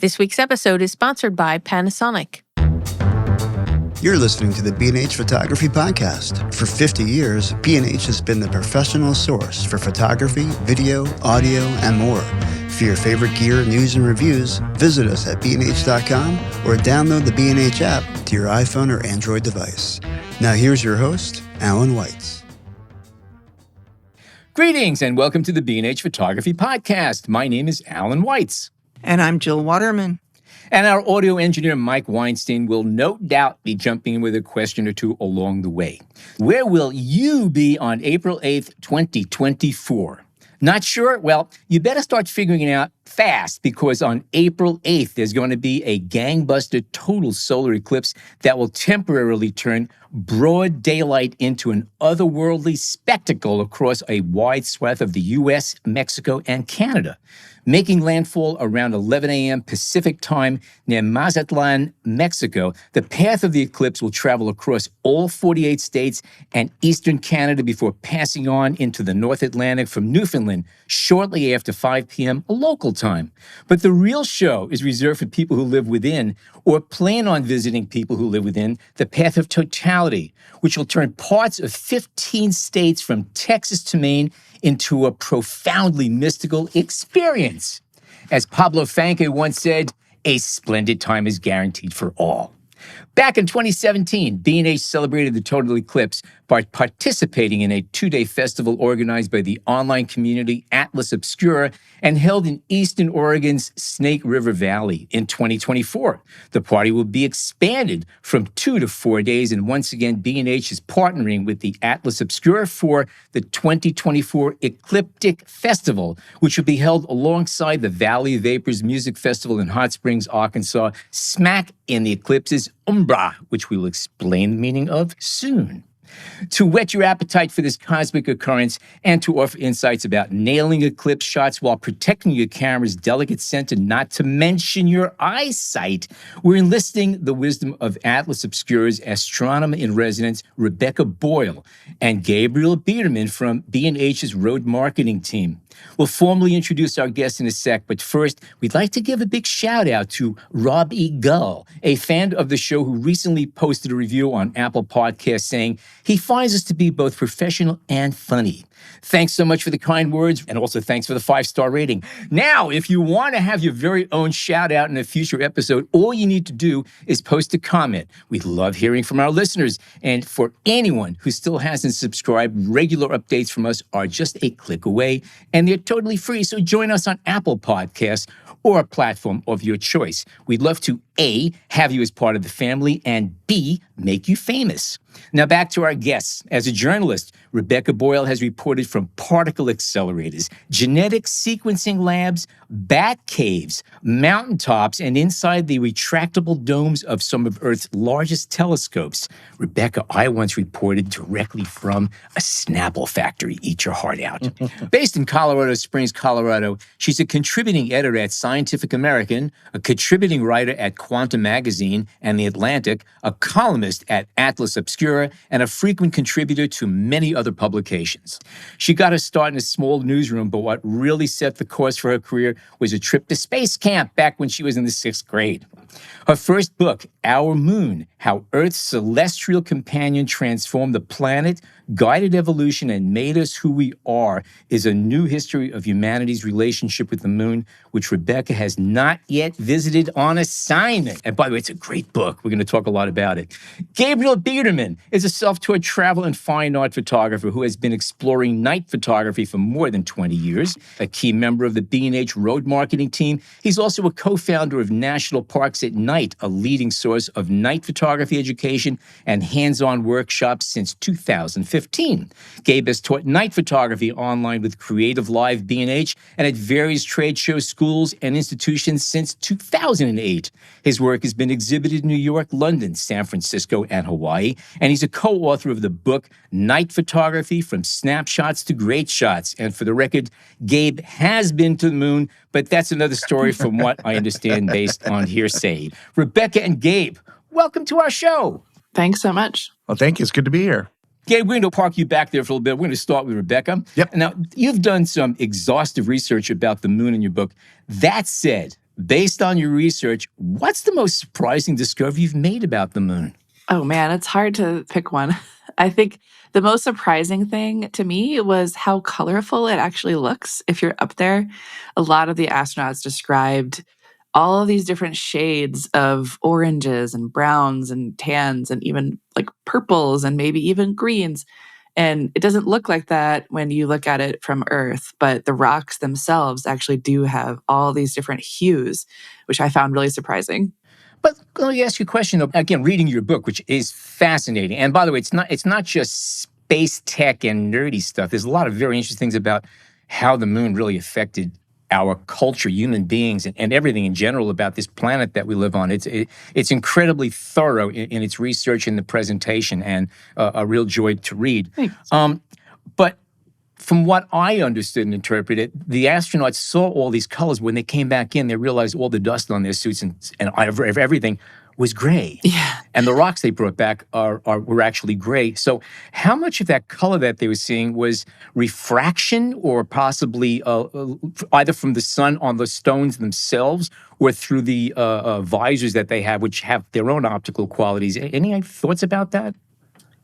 This week's episode is sponsored by Panasonic. You're listening to the B&H Photography Podcast. For 50 years, B&H has been the professional source for photography, video, audio, and more. For your favorite gear, news, and reviews, visit us at bnh.com or download the B&H app to your iPhone or Android device. Now here's your host, Alan Weitz. Greetings and welcome to the B&H Photography Podcast. My name is Alan Weitz. And I'm Jill Waterman. And our audio engineer, Mike Weinstein, will no doubt be jumping in with a question or two along the way. Where will you be on April 8th, 2024? Not sure? Well, you better start figuring it out fast, because on April 8th, there's going to be a gangbuster total solar eclipse that will temporarily turn broad daylight into an otherworldly spectacle across a wide swath of the U.S., Mexico, and Canada. Making landfall around 11 a.m. Pacific time near Mazatlan, Mexico, the path of the eclipse will travel across all 48 states and eastern Canada before passing on into the North Atlantic from Newfoundland shortly after 5 p.m. local time. But the real show is reserved for people who live within or plan on visiting people who live within the path of totality, which will turn parts of 15 states from Texas to Maine into a profoundly mystical experience. As Pablo Fanque once said, a splendid time is guaranteed for all. Back in 2017, B&H celebrated the total eclipse by participating in a 2-day festival organized by the online community Atlas Obscura and held in eastern Oregon's Snake River Valley in 2024. The party will be expanded from 2 to 4 days, and once again, B&H is partnering with the Atlas Obscura for the 2024 Ecliptic Festival, which will be held alongside the Valley of Vapors Music Festival in Hot Springs, Arkansas, smack in the eclipse's umbra, which we'll explain the meaning of soon. To whet your appetite for this cosmic occurrence and to offer insights about nailing eclipse shots while protecting your camera's delicate center, not to mention your eyesight, we're enlisting the wisdom of Atlas Obscura's astronomer-in-residence, Rebecca Boyle, and Gabriel Biderman from B&H's road marketing team. We'll formally introduce our guests in a sec, but first, we'd like to give a big shout-out to Rob E. Gull, a fan of the show who recently posted a review on Apple Podcasts saying he finds us to be both professional and funny. Thanks so much for the kind words, and also thanks for the 5-star rating. Now, if you want to have your very own shout-out in a future episode, all you need to do is post a comment. We love hearing from our listeners, and for anyone who still hasn't subscribed, regular updates from us are just a click away, and they're totally free, so join us on Apple Podcasts or a platform of your choice. We'd love to, A, have you as part of the family, and B, make you famous. Now back to our guests. As a journalist, Rebecca Boyle has reported from particle accelerators, genetic sequencing labs, bat caves, mountaintops, and inside the retractable domes of some of Earth's largest telescopes. Rebecca, I once reported directly from a Snapple factory. Eat your heart out. Based in Colorado Springs, Colorado, she's a contributing editor at Scientific American, a contributing writer at Quantum Magazine and The Atlantic, a columnist at Atlas Obscura, and a frequent contributor to many other publications. She got her start in a small newsroom, but what really set the course for her career was a trip to space camp back when she was in the 6th grade. Her first book, Our Moon, How Earth's Celestial Companion Transformed the Planet, Guided Evolution, and Made Us Who We Are, is a new history of humanity's relationship with the moon, which Rebecca has not yet visited on assignment. And by the way, it's a great book. We're going to talk a lot about it. Gabriel Biderman is a self-taught travel and fine art photographer who has been exploring night photography for more than 20 years. A key member of the B&H road marketing team, he's also a co-founder of National Parks at Night, a leading source of night photography education and hands-on workshops since 2015. Gabe has taught night photography online with Creative Live B&H and at various trade shows, schools, and institutions since 2008. His work has been exhibited in New York, London, San Francisco, and Hawaii, and he's a co-author of the book Night Photography from Snapshots to Great Shots. And for the record, Gabe has been to the moon, but that's another story from what I understand based on hearsay. Rebecca and Gabe, welcome to our show. Thanks so much. Well, thank you. It's good to be here. Gabe, we're going to park you back there for a little bit. We're going to start with Rebecca. Yep. Now, you've done some exhaustive research about the moon in your book. That said, based on your research, what's the most surprising discovery you've made about the moon? Oh man, it's hard to pick one. I think the most surprising thing to me was how colorful it actually looks if you're up there. A lot of the astronauts described all of these different shades of oranges and browns and tans and even like purples and maybe even greens. And it doesn't look like that when you look at it from Earth, but the rocks themselves actually do have all these different hues, which I found really surprising. But let me ask you a question, though. Again, reading your book, which is fascinating. And by the way, it's not just space tech and nerdy stuff. There's a lot of very interesting things about how the moon really affected our culture, human beings, and everything in general about this planet that we live on. It's incredibly thorough in its research and the presentation, and a real joy to read. Thanks. But from what I understood and interpreted, the astronauts saw all these colors. When they came back in, they realized all the dust on their suits and everything was gray. Yeah. And the rocks they brought back were actually gray. So how much of that color that they were seeing was refraction, or possibly either from the sun on the stones themselves, or through the visors that they have, which have their own optical qualities? Any thoughts about that?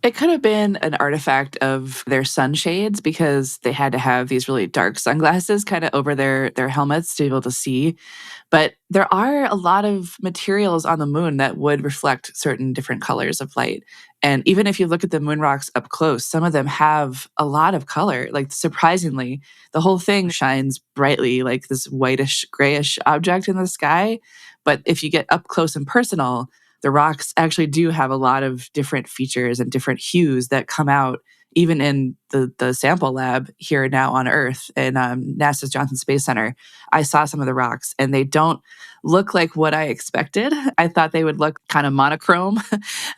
It could have been an artifact of their sunshades because they had to have these really dark sunglasses kind of over their helmets to be able to see. But there are a lot of materials on the moon that would reflect certain different colors of light. And even if you look at the moon rocks up close, some of them have a lot of color. Like surprisingly, the whole thing shines brightly like this whitish, grayish object in the sky. But if you get up close and personal, the rocks actually do have a lot of different features and different hues that come out even in the sample lab here now on Earth in NASA's Johnson Space Center. I saw some of the rocks and they don't look like what I expected. I thought they would look kind of monochrome,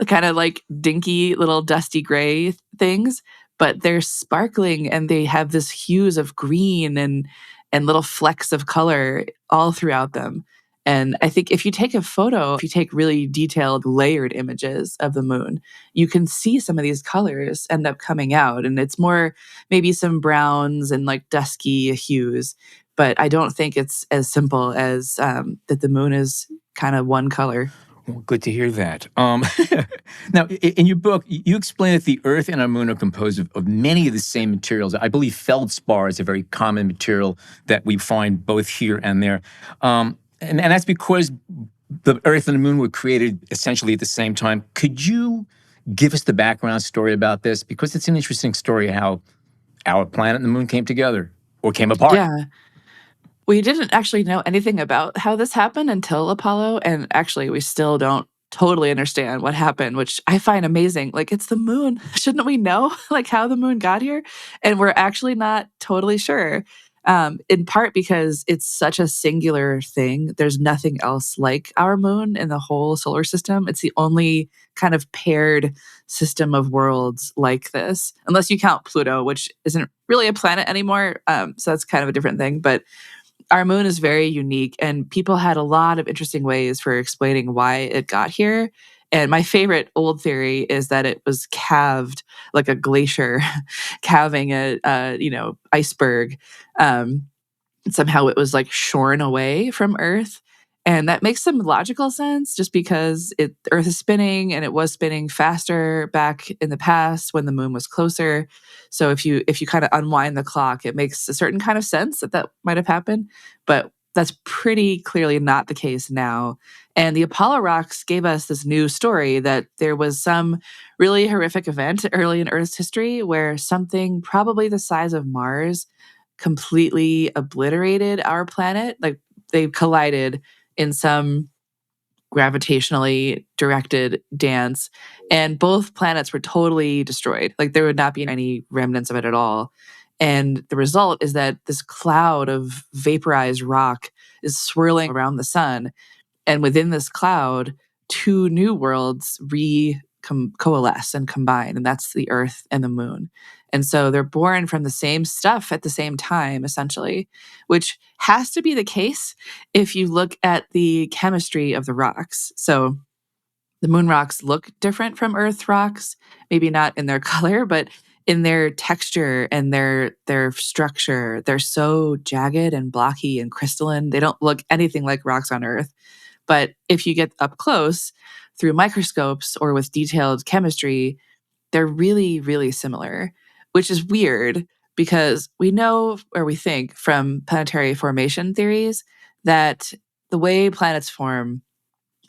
kind of like dinky little dusty gray things, but they're sparkling and they have this hues of green and little flecks of color all throughout them. And I think if you take a photo, if you take really detailed, layered images of the moon, you can see some of these colors end up coming out. And it's more maybe some browns and like dusky hues. But I don't think it's as simple as that the moon is kind of one color. Well, good to hear that. Now, in your book, you explain that the Earth and our moon are composed of many of the same materials. I believe feldspar is a very common material that we find both here and there. And that's because the Earth and the moon were created essentially at the same time. Could you give us the background story about this? Because it's an interesting story how our planet and the moon came together or came apart. Yeah. We didn't actually know anything about how this happened until Apollo. And actually, we still don't totally understand what happened, which I find amazing. Like, it's the moon. Shouldn't we know like how the moon got here? And we're actually not totally sure. In part because it's such a singular thing. There's nothing else like our moon in the whole solar system. It's the only kind of paired system of worlds like this, unless you count Pluto, which isn't really a planet anymore. So that's kind of a different thing. But our moon is very unique, and people had a lot of interesting ways for explaining why it got here. And my favorite old theory is that it was calved like a glacier, calving a iceberg. Somehow it was like shorn away from Earth. And that makes some logical sense just because the Earth is spinning and it was spinning faster back in the past when the moon was closer. So if you kind of unwind the clock, it makes a certain kind of sense that might have happened. But that's pretty clearly not the case now. And the Apollo rocks gave us this new story that there was some really horrific event early in Earth's history where something probably the size of Mars completely obliterated our planet. Like they collided in some gravitationally directed dance, and both planets were totally destroyed. Like there would not be any remnants of it at all. And the result is that this cloud of vaporized rock is swirling around the sun. And within this cloud, two new worlds coalesce and combine, and that's the Earth and the moon. And so they're born from the same stuff at the same time, essentially, which has to be the case if you look at the chemistry of the rocks. So the moon rocks look different from Earth rocks, maybe not in their color, but in their texture and their structure, they're so jagged and blocky and crystalline. They don't look anything like rocks on Earth. But if you get up close through microscopes or with detailed chemistry, they're really, really similar, which is weird because we know, or we think from planetary formation theories, that the way planets form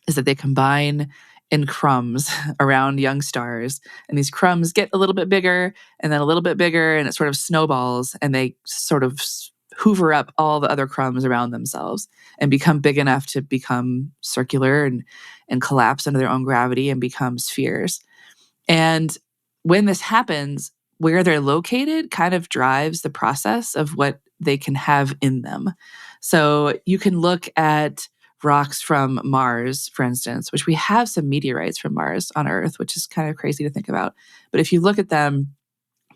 is that they combine in crumbs around young stars. And these crumbs get a little bit bigger and then a little bit bigger, and it sort of snowballs, and they sort of hoover up all the other crumbs around themselves and become big enough to become circular and collapse under their own gravity and become spheres. And when this happens, where they're located kind of drives the process of what they can have in them. So you can look at rocks from Mars, for instance, which we have some meteorites from Mars on Earth, which is kind of crazy to think about. But if you look at them,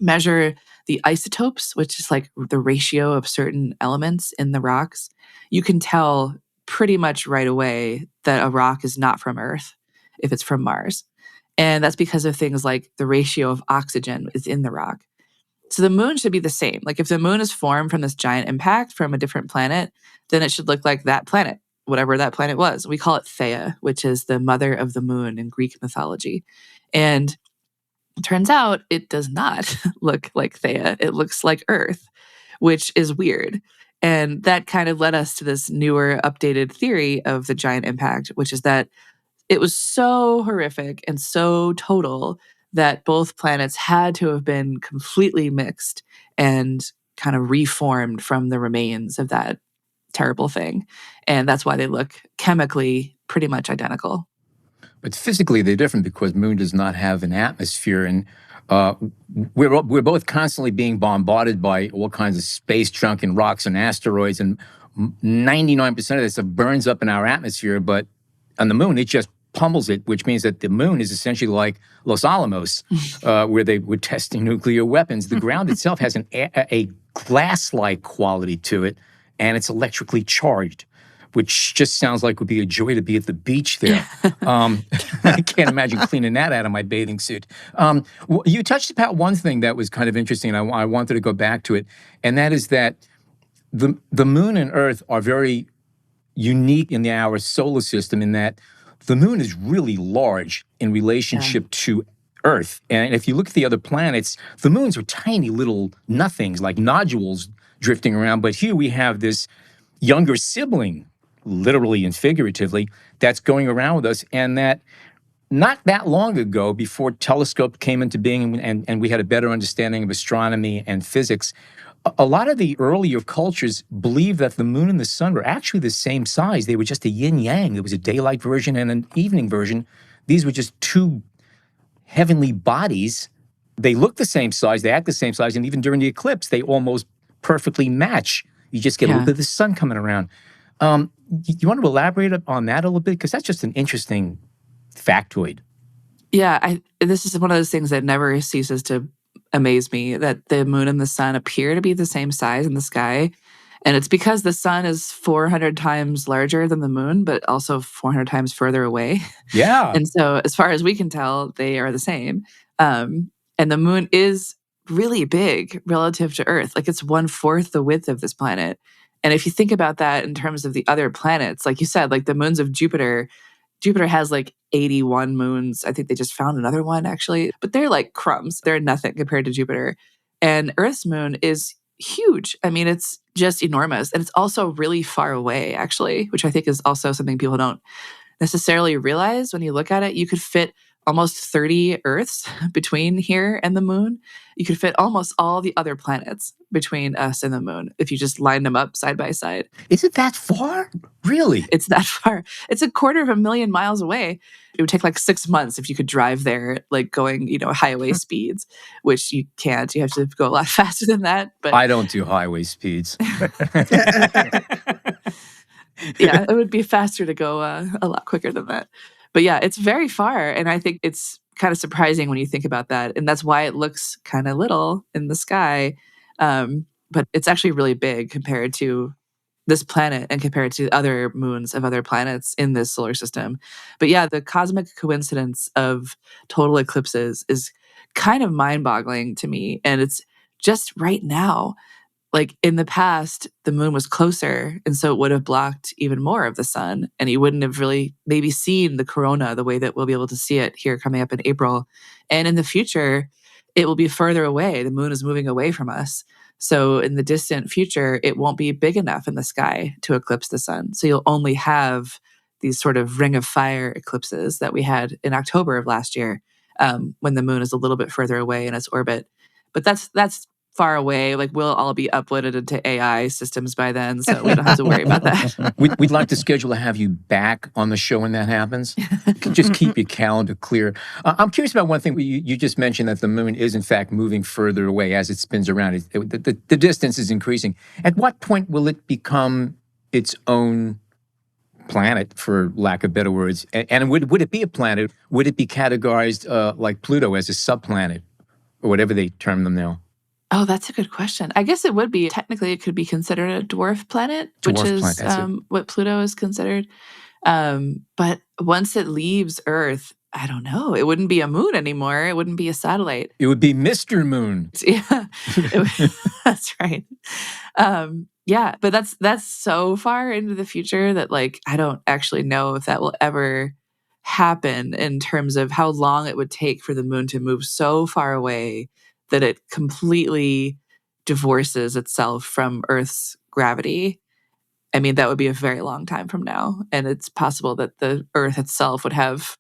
measure the isotopes, which is like the ratio of certain elements in the rocks, you can tell pretty much right away that a rock is not from Earth if it's from Mars. And that's because of things like the ratio of oxygen is in the rock. So the moon should be the same. Like if the moon is formed from this giant impact from a different planet, then it should look like that planet, whatever that planet was. We call it Theia, which is the mother of the moon in Greek mythology. And it turns out it does not look like Theia. It looks like Earth, which is weird. And that kind of led us to this newer, updated theory of the giant impact, which is that it was so horrific and so total that both planets had to have been completely mixed and kind of reformed from the remains of that terrible thing. And that's why they look chemically pretty much identical. But physically, they're different because Moon does not have an atmosphere, and we're both constantly being bombarded by all kinds of space junk and rocks and asteroids, and 99% of this stuff burns up in our atmosphere. But on the Moon, it just pummels it, which means that the Moon is essentially like Los Alamos, where they were testing nuclear weapons. The ground itself has a glass-like quality to it, and it's electrically charged, which just sounds like would be a joy to be at the beach there. I can't imagine cleaning that out of my bathing suit. You touched about one thing that was kind of interesting, and I wanted to go back to it, and that is that the Moon and Earth are very unique in our solar system in that the Moon is really large in relationship to Earth. And if you look at the other planets, the moons are tiny little nothings, like nodules drifting around. But here we have this younger sibling, literally and figuratively, that's going around with us. And that not that long ago, before telescope came into being and we had a better understanding of astronomy and physics, a lot of the earlier cultures believed that the moon and the sun were actually the same size. They were just a yin-yang. There was a daylight version and an evening version. These were just two heavenly bodies. They look the same size, they act the same size, and even during the eclipse, they almost perfectly match. You just get a little bit of the sun coming around. You want to elaborate on that a little bit? Because that's just an interesting factoid. Yeah, this is one of those things that never ceases to amaze me, that the moon and the sun appear to be the same size in the sky. And it's because the sun is 400 times larger than the moon, but also 400 times further away. Yeah. And so as far as we can tell, they are the same. And the moon is really big relative to Earth. Like it's 1/4 the width of this planet. And if you think about that in terms of the other planets, like you said, like the moons of Jupiter has like 81 moons. I think they just found another one actually, but they're like crumbs. They're nothing compared to Jupiter. And Earth's moon is huge. I mean, it's just enormous. And it's also really far away actually, which I think is also something people don't necessarily realize when you look at it. You could fit almost 30 Earths between here and the moon. You could fit almost all the other planets between us and the moon if you just line them up side by side. Is it that far? Really? It's that far. It's 250,000 miles away. It would take like 6 months if you could drive there, like going, highway speeds, which you can't. You have to go a lot faster than that. But I don't do highway speeds. Yeah, it would be faster to go a lot quicker than that. But yeah, it's very far. And I think it's kind of surprising when you think about that. And that's why it looks kind of little in the sky. But it's actually really big compared to this planet and compared to other moons of other planets in this solar system. But yeah, the cosmic coincidence of total eclipses is kind of mind-boggling to me. And it's just right now. Like in the past, the moon was closer, and so it would have blocked even more of the sun, and you wouldn't have really maybe seen the corona the way that we'll be able to see it here coming up in April. And in the future, it will be further away. The moon is moving away from us. So in the distant future, it won't be big enough in the sky to eclipse the sun. So you'll only have these sort of ring of fire eclipses that we had in October of last year, when the moon is a little bit further away in its orbit. But that's far away. Like we'll all be uploaded into AI systems by then, so we don't have to worry about that. We'd like to schedule to have you back on the show when that happens. Just keep your calendar clear. I'm curious about one thing. You just mentioned that the moon is, in fact, moving further away as it spins around. The distance is increasing. At what point will it become its own planet, for lack of better words? And would it be a planet? Would it be categorized like Pluto as a subplanet, or whatever they term them now? Oh, that's a good question. I guess it would be. Technically, it could be considered a dwarf planet, which is what Pluto is considered. But once it leaves Earth, I don't know. It wouldn't be a moon anymore. It wouldn't be a satellite. It would be Mr. Moon. Yeah, that's right. Yeah, but that's so far into the future that like I don't actually know if that will ever happen in terms of how long it would take for the moon to move so far away that it completely divorces itself from Earth's gravity. I mean, that would be a very long time from now. And it's possible that the Earth itself would have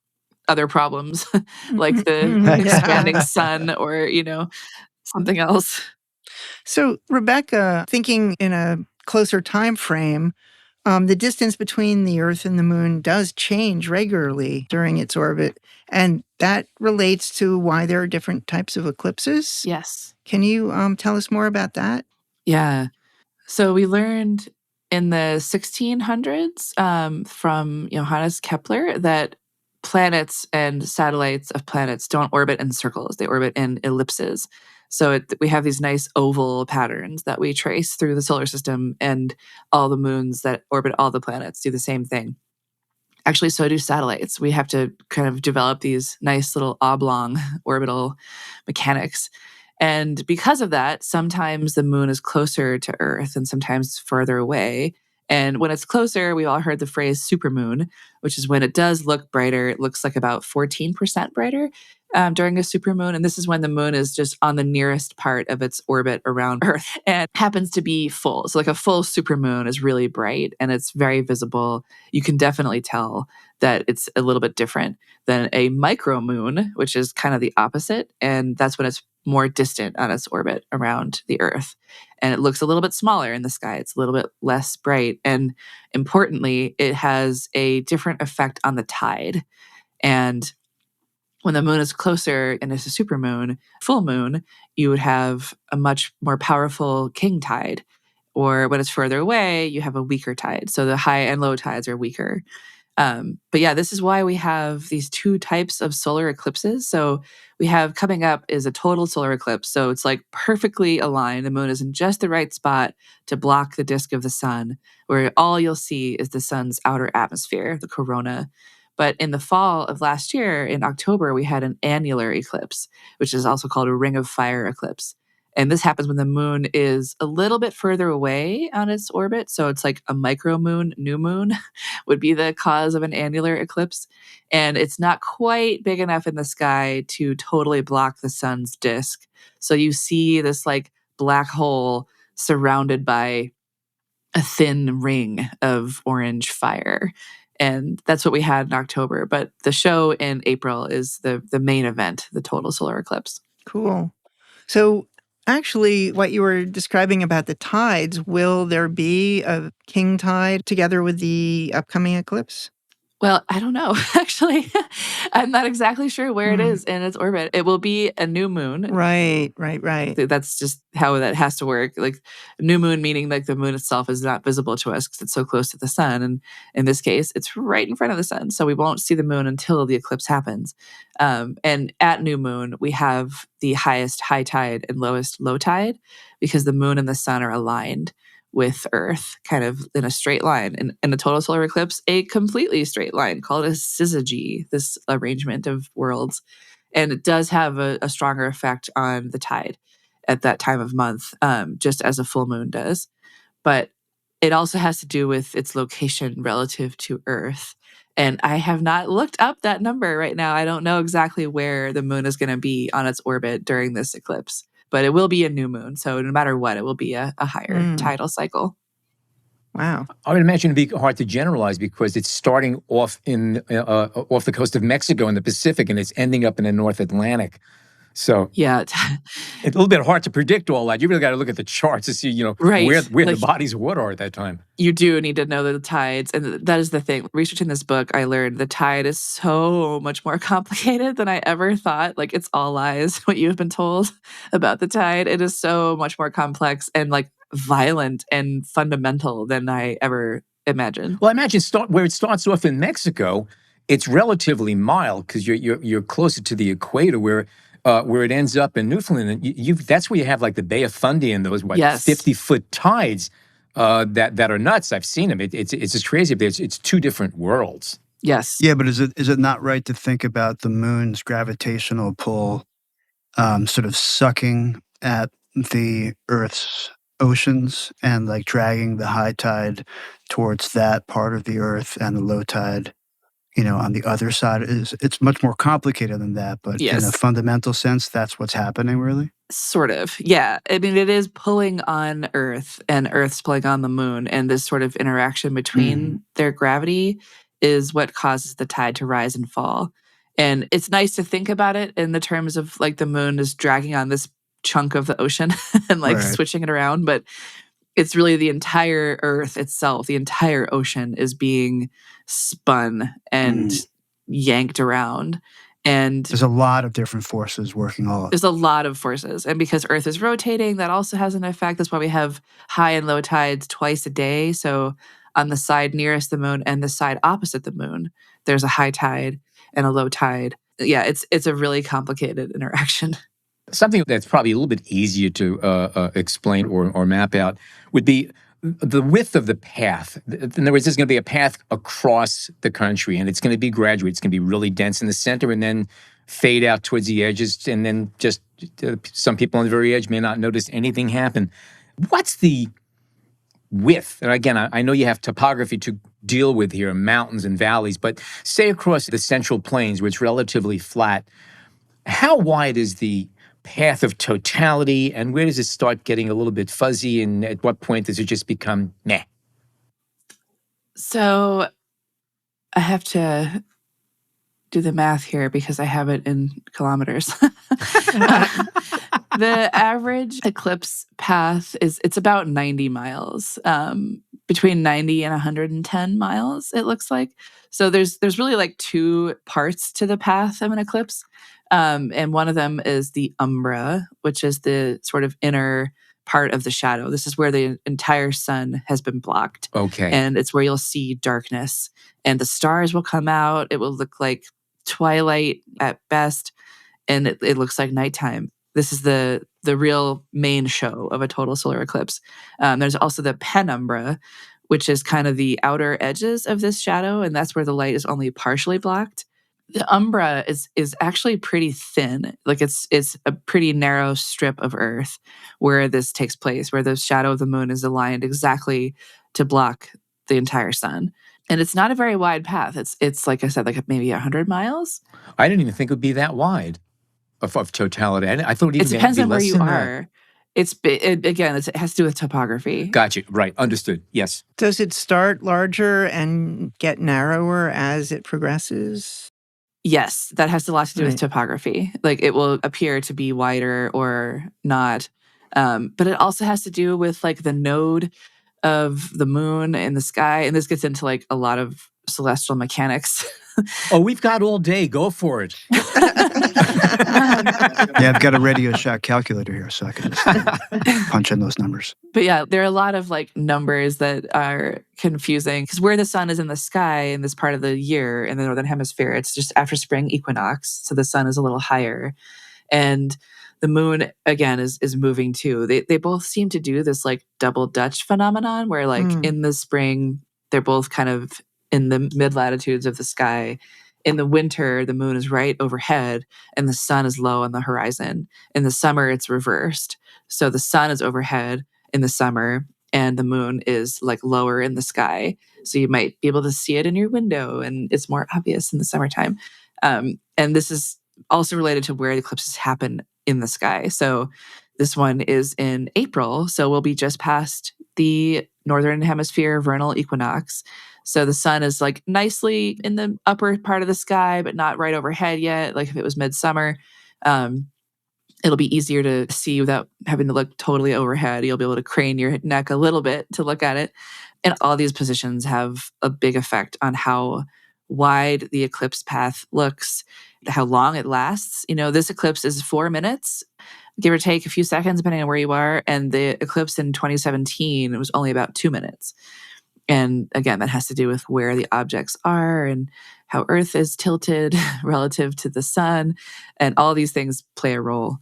other problems, like the expanding sun or, something else. So, Rebecca, thinking in a closer time frame, the distance between the Earth and the moon does change regularly during its orbit. And that relates to why there are different types of eclipses. Yes. Can you tell us more about that? Yeah. So we learned in the 1600s from Johannes Kepler that planets and satellites of planets don't orbit in circles. They orbit in ellipses. So we have these nice oval patterns that we trace through the solar system, and all the moons that orbit all the planets do the same thing. Actually, so do satellites. We have to kind of develop these nice little oblong orbital mechanics. And because of that, sometimes the moon is closer to Earth and sometimes further away. And when it's closer, we all heard the phrase supermoon, which is when it does look brighter. It looks like about 14% brighter during a supermoon. And this is when the moon is just on the nearest part of its orbit around Earth and happens to be full. So like a full supermoon is really bright and it's very visible. You can definitely tell that it's a little bit different than a micromoon, which is kind of the opposite. And that's when it's more distant on its orbit around the Earth. And it looks a little bit smaller in the sky. It's a little bit less bright. And importantly, it has a different effect on the tide. And when the moon is closer and it's a supermoon, full moon, you would have a much more powerful king tide. Or when it's further away, you have a weaker tide. So the high and low tides are weaker. But yeah, this is why we have these two types of solar eclipses. So we have coming up is a total solar eclipse. So it's like perfectly aligned. The moon is in just the right spot to block the disk of the sun, where all you'll see is the sun's outer atmosphere, the corona. But in the fall of last year, in October, we had an annular eclipse, which is also called a ring of fire eclipse. And this happens when the moon is a little bit further away on its orbit. So it's like a micromoon, new moon would be the cause of an annular eclipse. And it's not quite big enough in the sky to totally block the sun's disk. So you see this like black hole surrounded by a thin ring of orange fire. And that's what we had in October. But the show in April is the main event, the total solar eclipse. Cool. So actually, what you were describing about the tides, will there be a king tide together with the upcoming eclipse? Well, I don't know, actually. I'm not exactly sure where it is in its orbit. It will be a new moon. Right. That's just how that has to work. Like new moon meaning like the moon itself is not visible to us because it's so close to the sun. And in this case, it's right in front of the sun. So we won't see the moon until the eclipse happens. And at new moon, we have the highest high tide and lowest low tide because the moon and the sun are aligned with Earth, kind of in a straight line. In a total solar eclipse, a completely straight line called a syzygy, this arrangement of worlds. And it does have a stronger effect on the tide at that time of month, just as a full moon does. But it also has to do with its location relative to Earth. And I have not looked up that number right now. I don't know exactly where the moon is going to be on its orbit during this eclipse, but it will be a new moon. So no matter what, it will be a higher tidal cycle. Wow. I would imagine it'd be hard to generalize because it's starting off off the coast of Mexico in the Pacific, and it's ending up in the North Atlantic. So yeah, it's a little bit hard to predict all that. You really got to look at the charts to see, right. where Like, the bodies of water are at that time. You do need to know the tides. And that is the thing. Researching this book, I learned the tide is so much more complicated than I ever thought. Like, it's all lies, what you have been told about the tide. It is so much more complex and like violent and fundamental than I ever imagined. Well, I imagine where it starts off in Mexico, it's relatively mild because you're closer to the equator, where it ends up in Newfoundland. And that's where you have like the Bay of Fundy and those 50-foot tides that are nuts. I've seen them. It's just crazy. It's two different worlds. Yes. Yeah, but is it not right to think about the moon's gravitational pull sort of sucking at the Earth's oceans and like dragging the high tide towards that part of the Earth and the low tide, on the other side? It's much more complicated than that, but in a fundamental sense, that's what's happening, really? Sort of. Yeah. I mean, it is pulling on Earth and Earth's pulling on the moon, and this sort of interaction between their gravity is what causes the tide to rise and fall. And it's nice to think about it in the terms of like the moon is dragging on this chunk of the ocean and like switching it around, but it's really the entire Earth itself, the entire ocean is being spun and yanked around. And there's a lot of different forces working all. There's a lot of forces. And because Earth is rotating, that also has an effect. That's why we have high and low tides twice a day. So on the side nearest the moon and the side opposite the moon, there's a high tide and a low tide. Yeah, it's a really complicated interaction. Something that's probably a little bit easier to explain or map out would be the width of the path. In other words, there's going to be a path across the country, and it's going to be gradual. It's going to be really dense in the center and then fade out towards the edges, and then just some people on the very edge may not notice anything happen. What's the width? And again, I know you have topography to deal with here, mountains and valleys, but say across the central plains, where it's relatively flat, how wide is the path of totality, and where does it start getting a little bit fuzzy, and at what point does it just become meh? So I have to do the math here because I have it in kilometers. The average eclipse path it's about 90 miles, between 90 and 110 miles, it looks like. So there's really like two parts to the path of an eclipse. And one of them is the umbra, which is the sort of inner part of the shadow. This is where the entire sun has been blocked. Okay. And it's where you'll see darkness. And the stars will come out. It will look like twilight at best. And it looks like nighttime. This is the real main show of a total solar eclipse. There's also the penumbra, which is kind of the outer edges of this shadow. And that's where the light is only partially blocked. The umbra is actually pretty thin. Like it's a pretty narrow strip of Earth where this takes place, where the shadow of the moon is aligned exactly to block the entire sun. And it's not a very wide path. It's like I said, like maybe 100 miles. I didn't even think it would be that wide of totality. I thought it depends on where you are. It has to do with topography. Gotcha. Right. Understood. Yes. Does it start larger and get narrower as it progresses? Yes, that has a lot to do with topography. Like it will appear to be wider or not. But it also has to do with like the node of the moon in the sky. And this gets into like a lot of celestial mechanics. Oh, we've got all day. Go for it. Yeah, I've got a Radio Shack calculator here, so I can just punch in those numbers. But yeah, there are a lot of like numbers that are confusing because where the sun is in the sky in this part of the year in the northern hemisphere, it's just after spring equinox, so the sun is a little higher, and the moon again is moving too. They both seem to do this like double Dutch phenomenon where like in the spring they're both kind of in the mid latitudes of the sky, in the winter, the moon is right overhead and the sun is low on the horizon. In the summer, it's reversed. So the sun is overhead in the summer and the moon is like lower in the sky. So you might be able to see it in your window and it's more obvious in the summertime. And this is also related to where the eclipses happen in the sky. So this one is in April. So we'll be just past the northern hemisphere vernal equinox. So the sun is like nicely in the upper part of the sky, but not right overhead yet. Like if it was midsummer, it'll be easier to see without having to look totally overhead. You'll be able to crane your neck a little bit to look at it. And all these positions have a big effect on how wide the eclipse path looks, how long it lasts. This eclipse is 4 minutes, give or take a few seconds, depending on where you are. And the eclipse in 2017 was only about 2 minutes. And again, that has to do with where the objects are and how Earth is tilted relative to the sun. And all these things play a role.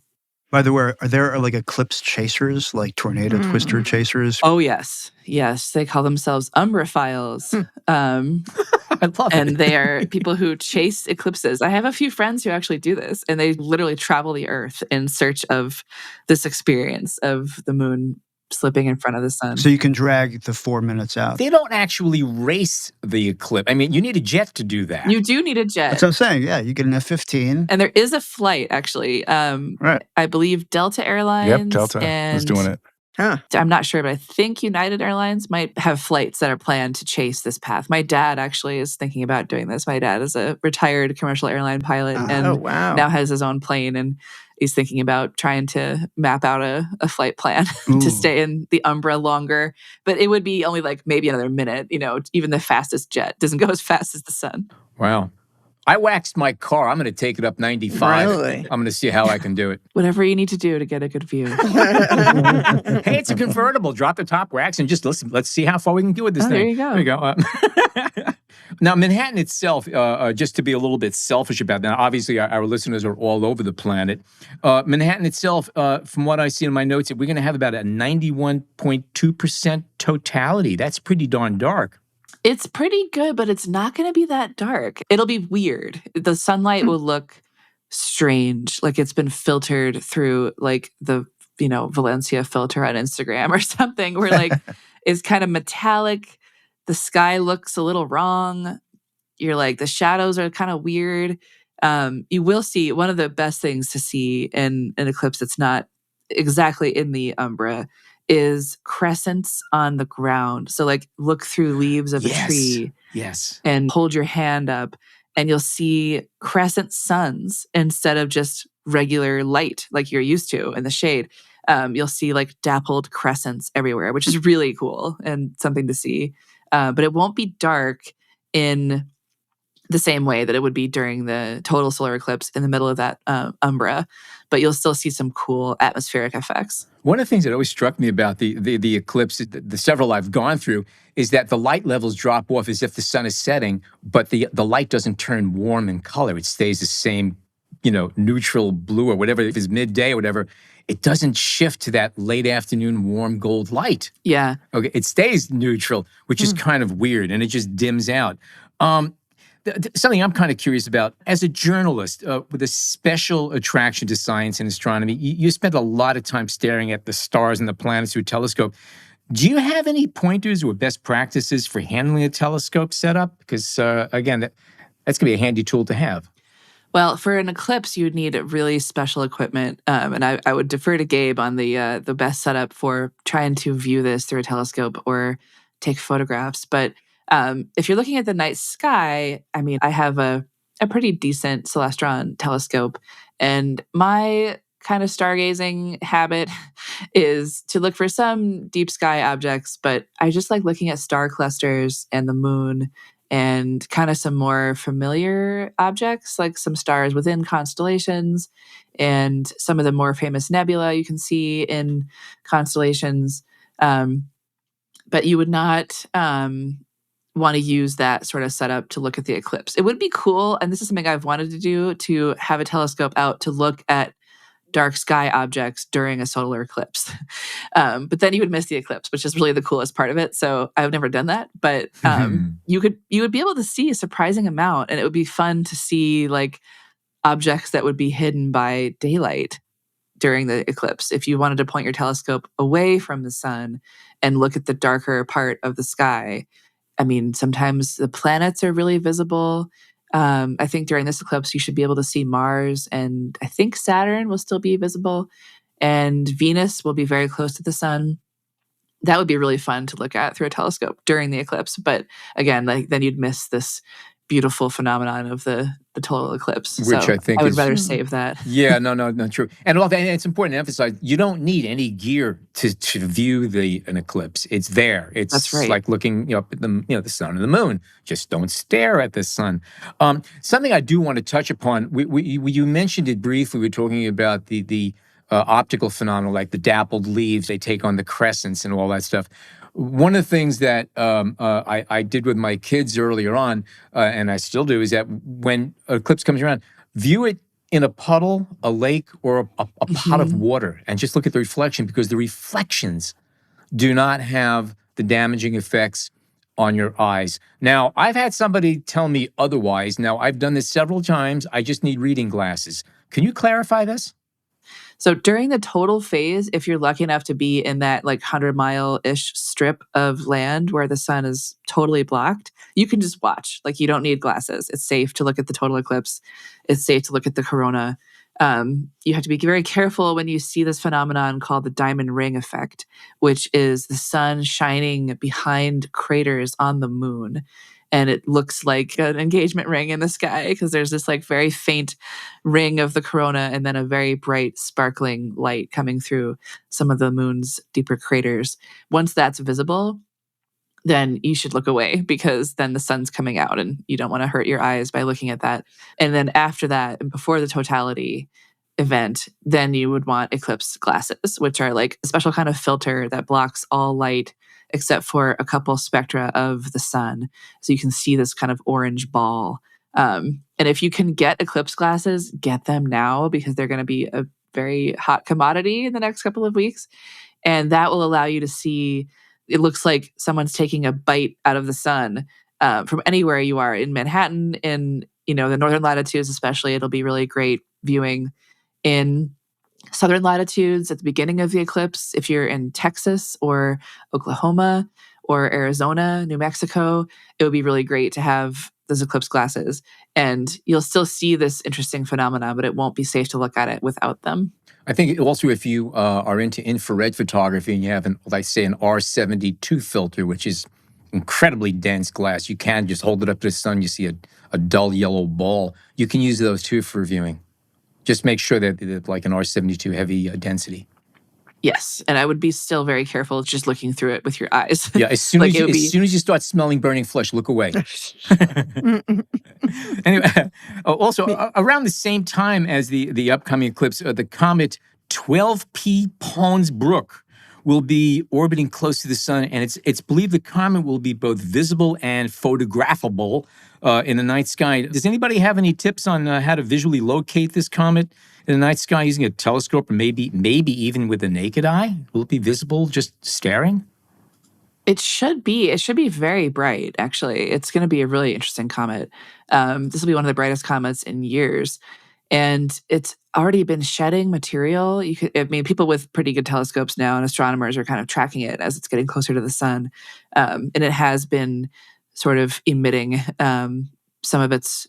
By the way, are there like eclipse chasers, like tornado twister chasers? Oh, yes. Yes. They call themselves umbraphiles. I love and it. they are people who chase eclipses. I have a few friends who actually do this, and they literally travel the Earth in search of this experience of the moon slipping in front of the sun. So you can drag the 4 minutes out. They don't actually race the eclipse. I mean, you need a jet to do that. You do need a jet. That's what I'm saying. Yeah, you get an F-15. And there is a flight, actually. Right. I believe Delta Airlines. Yep, Delta is doing it. Huh. I'm not sure, but I think United Airlines might have flights that are planned to chase this path. My dad actually is thinking about doing this. My dad is a retired commercial airline pilot and Oh, wow. now has his own plane, and he's thinking about trying to map out a flight plan Ooh. to stay in the Umbra longer. But it would be only like maybe another minute. Even the fastest jet doesn't go as fast as the sun. Wow. I waxed my car. I'm going to take it up 95. Really? I'm going to see how I can do it. Whatever you need to do to get a good view. Hey, it's a convertible. Drop the top wax and just listen. Let's see how far we can get with this Oh, thing. there you go. Now, Manhattan itself, just to be a little bit selfish about that, obviously our listeners are all over the planet. Manhattan itself, from what I see in my notes, we're going to have about a 91.2% totality. That's pretty darn dark. It's pretty good, but it's not going to be that dark. It'll be weird. The sunlight will look strange, like it's been filtered through like the, Valencia filter on Instagram or something, where like it's kind of metallic. The sky looks a little wrong. You're like, the shadows are kind of weird. You will see one of the best things to see in an eclipse that's not exactly in the umbra is crescents on the ground. So like look through leaves of a tree. Yes. And hold your hand up and you'll see crescent suns instead of just regular light like you're used to in the shade. You'll see like dappled crescents everywhere, which is really cool and something to see. But it won't be dark in the same way that it would be during the total solar eclipse in the middle of that umbra, but you'll still see some cool atmospheric effects. One of the things that always struck me about the eclipse, the several I've gone through, is that the light levels drop off as if the sun is setting, but the light doesn't turn warm in color. It stays the same, neutral blue or whatever. If it's midday or whatever, it doesn't shift to that late afternoon warm gold light. Yeah. Okay, it stays neutral, which is kind of weird, and it just dims out. Something I'm kind of curious about, as a journalist with a special attraction to science and astronomy, you spent a lot of time staring at the stars and the planets through a telescope. Do you have any pointers or best practices for handling a telescope setup? Because, again, that's going to be a handy tool to have. Well, for an eclipse, you would need really special equipment. And I would defer to Gabe on the best setup for trying to view this through a telescope or take photographs. But if you're looking at the night sky, I mean, I have a pretty decent Celestron telescope. And my kind of stargazing habit is to look for some deep sky objects, but I just like looking at star clusters and the moon and kind of some more familiar objects, like some stars within constellations and some of the more famous nebula you can see in constellations. But you would not want to use that sort of setup to look at the eclipse. It would be cool, and this is something I've wanted to do, to have a telescope out to look at dark sky objects during a solar eclipse. But then you would miss the eclipse, which is really the coolest part of it. So I've never done that, but you would be able to see a surprising amount, and it would be fun to see like objects that would be hidden by daylight during the eclipse. If you wanted to point your telescope away from the sun and look at the darker part of the sky, I mean, sometimes the planets are really visible. I think during this eclipse, you should be able to see Mars, and I think Saturn will still be visible, and Venus will be very close to the sun. That would be really fun to look at through a telescope during the eclipse. But again, like then you'd miss this beautiful phenomenon of the total eclipse. Which so I think I would is rather save that. Yeah, no, true. And it's important to emphasize, you don't need any gear to view an eclipse. It's there. It's That's right. like looking up at the sun and the moon. Just don't stare at the sun. Something I do want to touch upon, you mentioned it briefly. We were talking about the optical phenomena, like the dappled leaves, they take on the crescents and all that stuff. One of the things that I did with my kids earlier on, and I still do, is that when an eclipse comes around, view it in a puddle, a lake, or a pot of water, and just look at the reflection, because the reflections do not have the damaging effects on your eyes. Now, I've had somebody tell me otherwise. Now, I've done this several times. I just need reading glasses. Can you clarify this? So during the total phase, if you're lucky enough to be in that like 100-mile-ish strip of land where the sun is totally blocked, you can just watch. Like you don't need glasses. It's safe to look at the total eclipse. It's safe to look at the corona. You have to be very careful when you see this phenomenon called the diamond ring effect, which is the sun shining behind craters on the moon. And it looks like an engagement ring in the sky because there's this like very faint ring of the corona and then a very bright sparkling light coming through some of the moon's deeper craters. Once that's visible, then you should look away because then the sun's coming out and you don't want to hurt your eyes by looking at that. And then after that, and before the totality event, then you would want eclipse glasses, which are like a special kind of filter that blocks all light except for a couple spectra of the sun. So you can see this kind of orange ball. And if you can get eclipse glasses, get them now because they're going to be a very hot commodity in the next couple of weeks. And that will allow you to see, it looks like someone's taking a bite out of the sun from anywhere you are in Manhattan, in the northern latitudes especially. It'll be really great viewing in southern latitudes at the beginning of the eclipse. If you're in Texas or Oklahoma or Arizona, New Mexico, it would be really great to have those eclipse glasses. And you'll still see this interesting phenomenon, but it won't be safe to look at it without them. I think also if you are into infrared photography and you have an R72 filter, which is incredibly dense glass, you can just hold it up to the sun, you see a dull yellow ball. You can use those too for viewing. Just make sure that it's like an R72 heavy density. Yes, and I would be still very careful just looking through it with your eyes. Yeah, as soon as you start smelling burning flesh, look away. Anyway, also around the same time as the upcoming eclipse, the comet 12P Pons Brook will be orbiting close to the sun, and it's believed the comet will be both visible and photographable in the night sky. Does anybody have any tips on how to visually locate this comet in the night sky using a telescope, or maybe even with the naked eye? Will it be visible just staring? It should be. It should be very bright, actually. It's going to be a really interesting comet. This will be one of the brightest comets in years. And it's already been shedding material. People with pretty good telescopes now and astronomers are kind of tracking it as it's getting closer to the sun. And it has been sort of emitting some of its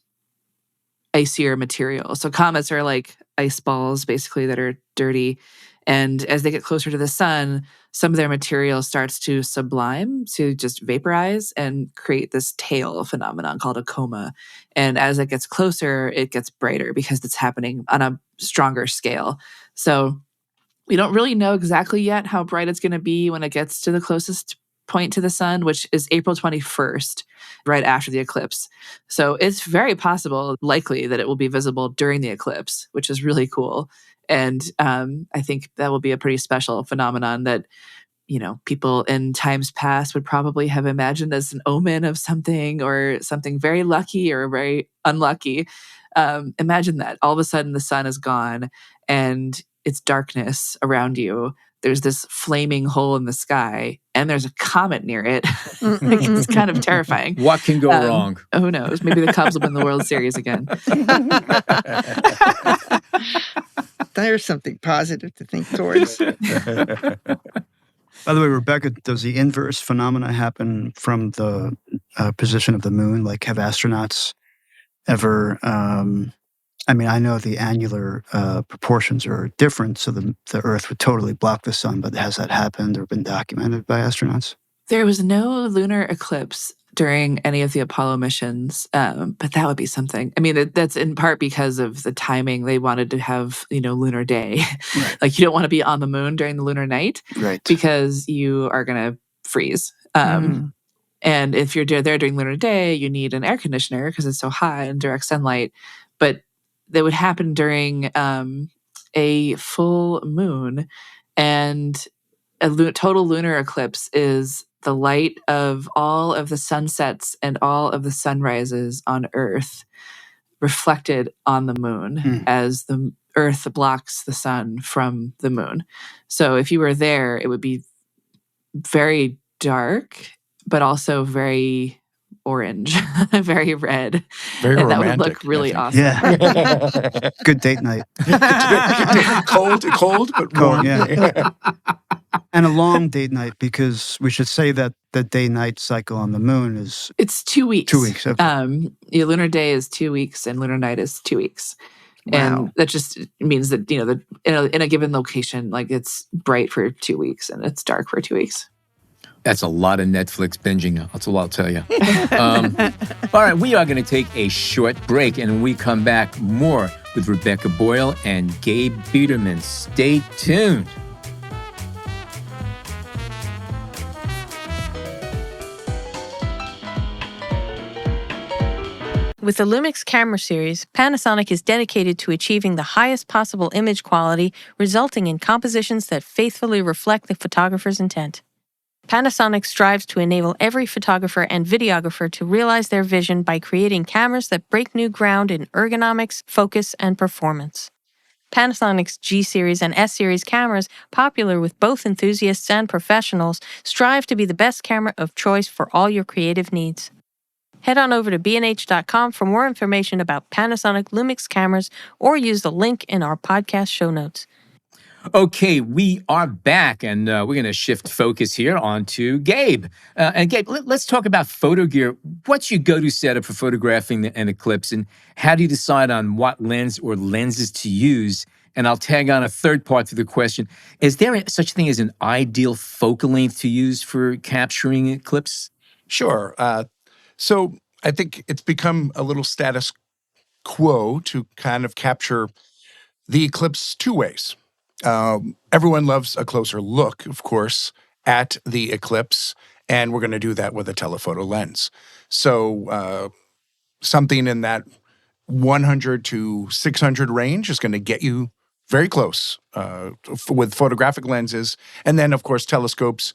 icier material. So comets are like ice balls, basically, that are dirty. And as they get closer to the sun, some of their material starts to sublime, to just vaporize and create this tail phenomenon called a coma. And as it gets closer, it gets brighter because it's happening on a stronger scale. So we don't really know exactly yet how bright it's going to be when it gets to the closest point to the sun, which is April 21st, right after the eclipse. So it's very possible, likely, that it will be visible during the eclipse, which is really cool. And I think that will be a pretty special phenomenon that, people in times past would probably have imagined as an omen of something, or something very lucky or very unlucky. Imagine that all of a sudden the sun is gone and it's darkness around you. There's this flaming hole in the sky, and there's a comet near it. Like, it's kind of terrifying. What can go wrong? Who knows? Maybe the Cubs will win the World Series again. There's something positive to think towards. By the way, Rebecca, does the inverse phenomena happen from the position of the moon? Like, have astronauts ever... I know the annular proportions are different, so the Earth would totally block the sun, but has that happened or been documented by astronauts? There was no lunar eclipse during any of the Apollo missions, but that would be something. I mean, that's in part because of the timing. They wanted to have, lunar day. Right. Like, you don't want to be on the moon during the lunar night, Right? because you are going to freeze. And if you're there during lunar day, you need an air conditioner because it's so hot and direct sunlight. But that would happen during a full moon, and a total lunar eclipse is the light of all of the sunsets and all of the sunrises on Earth reflected on the moon as the Earth blocks the sun from the moon. So if you were there, it would be very dark, but also very orange, very red. Very and romantic. That would look really awesome. Yeah. Good date night. cold, but Cold, warm. yeah. And a long date night, because we should say that the day-night cycle on the moon is... It's 2 weeks. 2 weeks, okay. Your lunar day is 2 weeks, and lunar night is 2 weeks. Wow. And that just means that, in a given location, like, it's bright for 2 weeks and it's dark for 2 weeks. That's a lot of Netflix binging. That's all I'll tell you. All right, we are going to take a short break, and when we come back, more with Rebecca Boyle and Gabe Biderman. Stay tuned. With the Lumix camera series, Panasonic is dedicated to achieving the highest possible image quality, resulting in compositions that faithfully reflect the photographer's intent. Panasonic strives to enable every photographer and videographer to realize their vision by creating cameras that break new ground in ergonomics, focus, and performance. Panasonic's G-Series and S-Series cameras, popular with both enthusiasts and professionals, strive to be the best camera of choice for all your creative needs. Head on over to bnh.com for more information about Panasonic Lumix cameras, or use the link in our podcast show notes. Okay, we are back, and we're going to shift focus here onto Gabe. And Gabe, let's talk about photo gear. What's your go-to setup for photographing an eclipse, and how do you decide on what lens or lenses to use? And I'll tag on a third part to the question. Is there such a thing as an ideal focal length to use for capturing eclipse? Sure. So I think it's become a little status quo to kind of capture the eclipse two ways. Everyone loves a closer look, of course, at the eclipse, and we're going to do that with a telephoto lens. So something in that 100 to 600 range is going to get you very close with photographic lenses. And then, of course, telescopes.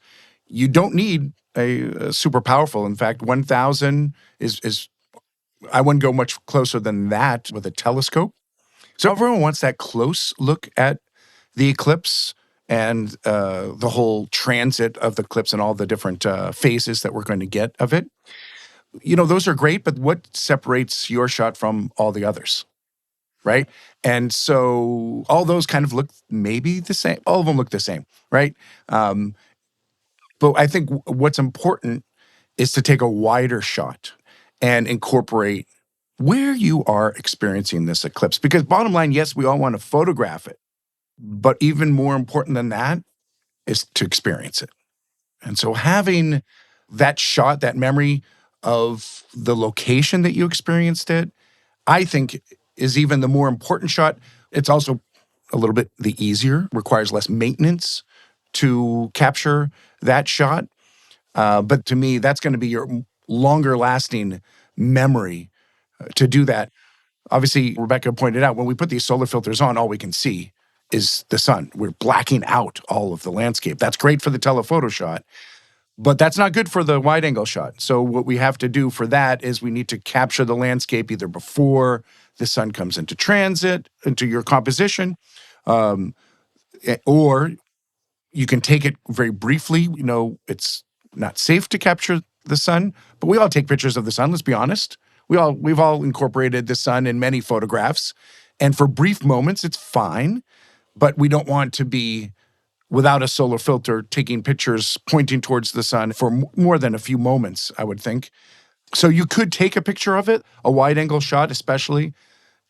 You don't need a super powerful. In fact, 1,000 is I wouldn't go much closer than that with a telescope. So everyone wants that close look at the eclipse and the whole transit of the eclipse and all the different phases that we're going to get of it. Those are great, but what separates your shot from all the others, right? And so all those kind of look maybe the same. All of them look the same, right? But I think what's important is to take a wider shot and incorporate where you are experiencing this eclipse. Because bottom line, yes, we all want to photograph it. But even more important than that is to experience it. And so having that shot, that memory of the location that you experienced it, I think is even the more important shot. It's also a little bit the easier, requires less maintenance to capture that shot. But to me, that's going to be your longer lasting memory to do that. Obviously, Rebecca pointed out, when we put these solar filters on, all we can see is the sun. We're blacking out all of the landscape. That's great for the telephoto shot, but that's not good for the wide angle shot. So what we have to do for that is we need to capture the landscape either before the sun comes into transit, into your composition, Or you can take it very briefly. You know, it's not safe to capture the sun, but we all take pictures of the sun, let's be honest. We've all incorporated the sun in many photographs. And for brief moments, it's fine, but we don't want to be without a solar filter taking pictures pointing towards the sun for more than a few moments, I would think. So you could take a picture of it, a wide angle shot especially,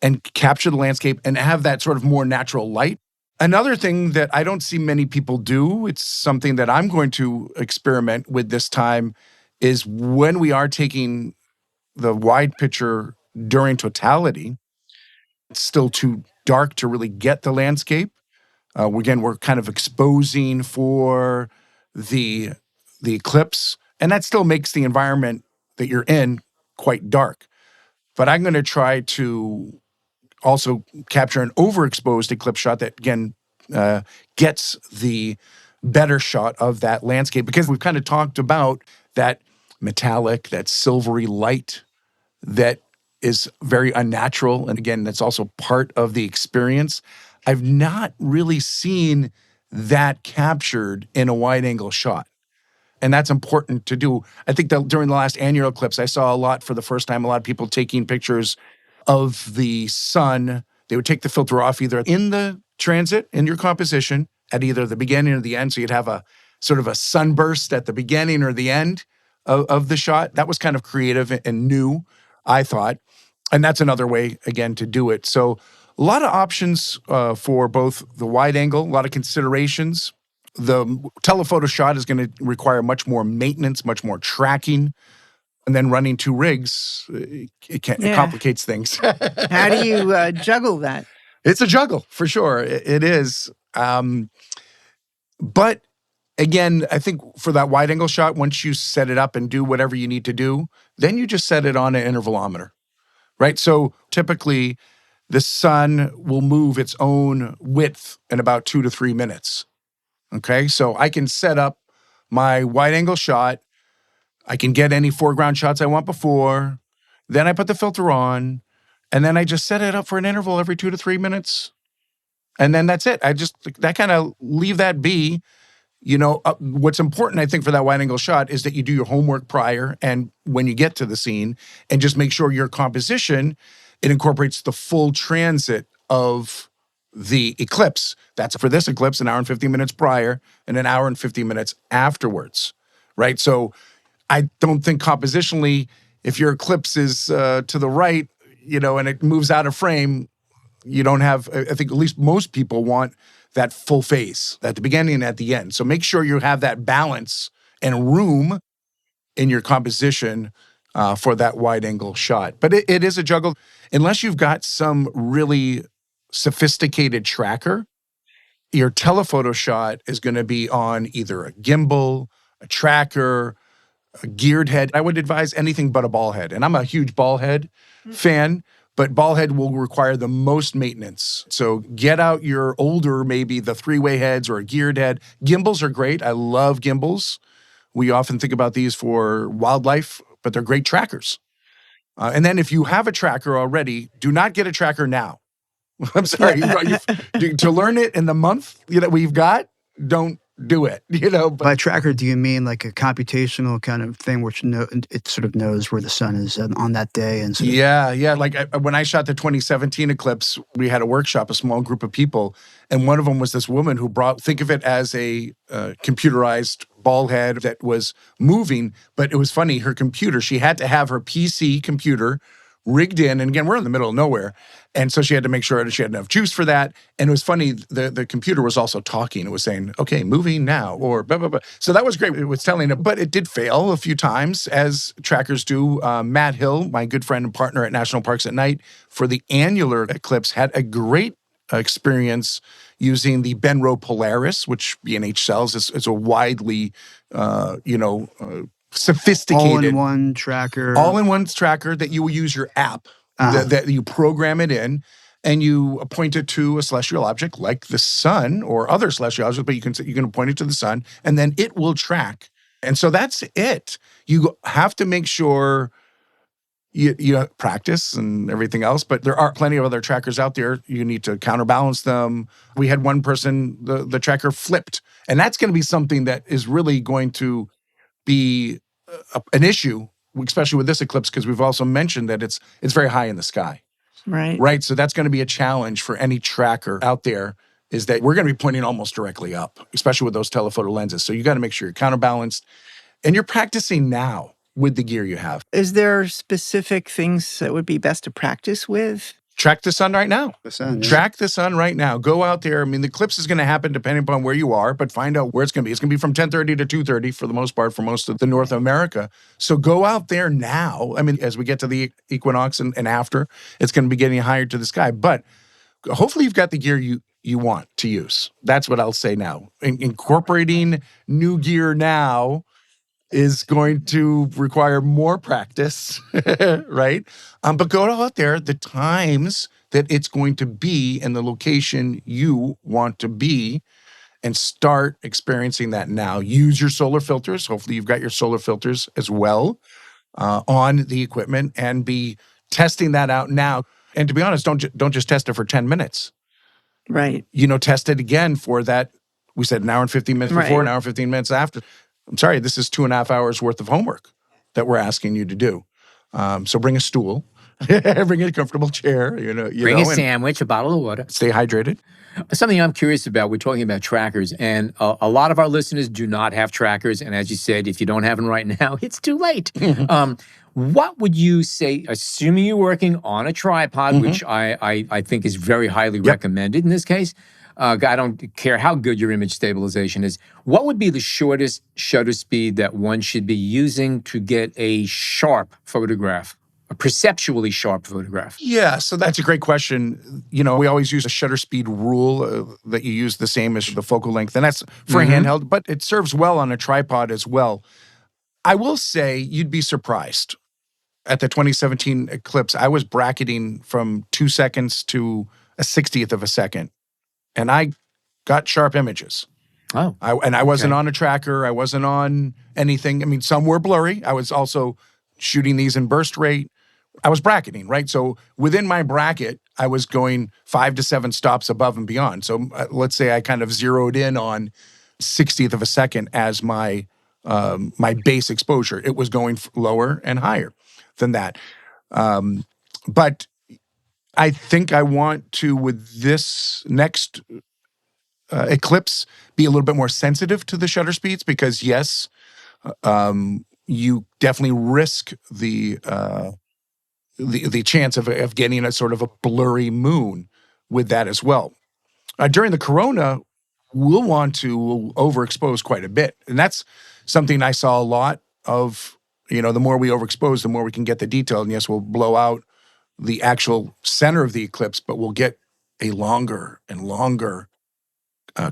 and capture the landscape and have that sort of more natural light. Another thing that I don't see many people do, it's something that I'm going to experiment with this time, is when we are taking the wide picture during totality, it's still too dark to really get the landscape. Again, we're kind of exposing for the eclipse, and that still makes the environment that you're in quite dark. But I'm going to try to also capture an overexposed eclipse shot that, again, gets the better shot of that landscape, because we've kind of talked about that metallic, that silvery light that is very unnatural. And again, that's also part of the experience. I've not really seen that captured in a wide angle shot. And that's important to do. I think that during the last annual eclipse, I saw a lot for the first time, a lot of people taking pictures of the sun. They would take the filter off either in the transit, in your composition, at either the beginning or the end. So you'd have a sort of a sunburst at the beginning or the end of the shot. That was kind of creative and new, I thought. And that's another way, again, to do it. So a lot of options for both the wide angle, a lot of considerations. The telephoto shot is going to require much more maintenance, much more tracking. And then running two rigs, it complicates things. How do you juggle that? It's a juggle, for sure. It is. But again, I think for that wide angle shot, once you set it up and do whatever you need to do, then you just set it on an intervalometer, right? So typically, the sun will move its own width in about 2 to 3 minutes. Okay, so I can set up my wide angle shot. I can get any foreground shots I want before. Then I put the filter on, and then I just set it up for an interval every 2 to 3 minutes. And then that's it. That kind of leave that be. You know, what's important, I think, for that wide angle shot is that you do your homework prior and when you get to the scene, and just make sure your composition, it incorporates the full transit of the eclipse. That's for this eclipse, an hour and 50 minutes prior and an hour and 50 minutes afterwards, right? So I don't think compositionally, if your eclipse is to the right, you know, and it moves out of frame, you don't have, I think at least most people want that full phase at the beginning and at the end. So make sure you have that balance and room in your composition for that wide angle shot. But it is a juggle. Unless you've got some really sophisticated tracker, your telephoto shot is going to be on either a gimbal, a tracker, a geared head. I would advise anything but a ball head. And I'm a huge ball head fan, but ball head will require the most maintenance. So get out your older, maybe the 3-way heads or a geared head. Gimbals are great. I love gimbals. We often think about these for wildlife, but they're great trackers. And then if you have a tracker already, do not get a tracker now. I'm sorry. To learn it in the month that we've got, don't do it, But by tracker, do you mean like a computational kind of thing, which it sort of knows where the sun is on that day? And sort of... Yeah. Like when I shot the 2017 eclipse, we had a workshop, a small group of people, and one of them was this woman who think of it as a computerized ball head that was moving, but it was funny, her computer, she had to have her PC computer rigged in, and again, we're in the middle of nowhere, and so she had to make sure that she had enough juice for that. And it was funny, the computer was also talking. It was saying, okay, moving now, or blah, blah, blah. So that was great. It was telling it, but it did fail a few times, as trackers do. Matt Hill, my good friend and partner at National Parks at Night, for the annular eclipse, had a great experience using the Benro Polaris, which B&H sells. It's a widely, sophisticated all-in-one tracker that you will use your app that you program it in, and you point it to a celestial object like the sun or other celestial objects, but you can point it to the sun, and then it will track. And so that's it. You have to make sure you practice and everything else, but there are plenty of other trackers out there. You need to counterbalance them. We had one person, the tracker flipped, and that's going to be something that is really going to be an issue, especially with this eclipse, because we've also mentioned that it's very high in the sky. Right. So that's going to be a challenge for any tracker out there, is that we're going to be pointing almost directly up, especially with those telephoto lenses. So you got to make sure you're counterbalanced, and you're practicing now with the gear you have. Is there specific things that would be best to practice with? Track the sun right now. The sun, yeah. Track the sun right now. Go out there. I mean, the eclipse is going to happen depending upon where you are, but find out where it's going to be. It's going to be from 10:30 to 2:30 for the most part for most of the North America. So go out there now. I mean, as we get to the equinox and after, it's going to be getting higher to the sky. But hopefully you've got the gear you want to use. That's what I'll say now. Incorporating new gear now is going to require more practice, right? But go out there, the times that it's going to be and the location you want to be, and start experiencing that now. Use your solar filters. Hopefully you've got your solar filters as well on the equipment, and be testing that out now. And to be honest, don't just test it for 10 minutes. Right. Test it again for that. We said an hour and 15 minutes before, an hour and 15 minutes after. I'm sorry, this is 2.5 hours worth of homework that we're asking you to do. So bring a stool, bring a comfortable chair, bring a sandwich, a bottle of water. Stay hydrated. Something I'm curious about, we're talking about trackers, and a lot of our listeners do not have trackers. And as you said, if you don't have them right now, it's too late. What would you say, assuming you're working on a tripod, which I think is very highly recommended in this case, I don't care how good your image stabilization is, what would be the shortest shutter speed that one should be using to get a sharp photograph, a perceptually sharp photograph? Yeah, so that's a great question. We always use a shutter speed rule that you use the same as the focal length, and that's for a handheld, but it serves well on a tripod as well. I will say you'd be surprised. At the 2017 Eclipse, I was bracketing from 2 seconds to a 60th of a second. And I got sharp images. Oh. I wasn't on a tracker. I wasn't on anything. I mean, some were blurry. I was also shooting these in burst rate. I was bracketing, right? So within my bracket, I was going 5 to 7 stops above and beyond. So let's say I kind of zeroed in on 60th of a second as my my base exposure. It was going lower and higher than that. But I think I want to, with this next Eclipse, be a little bit more sensitive to the shutter speeds, because yes, you definitely risk the chance of getting a sort of a blurry moon with that as well. During the corona, we'll want to overexpose quite a bit, and that's something I saw a lot of. The more we overexpose, the more we can get the detail, and yes, we'll blow out the actual center of the eclipse, but we'll get a longer and longer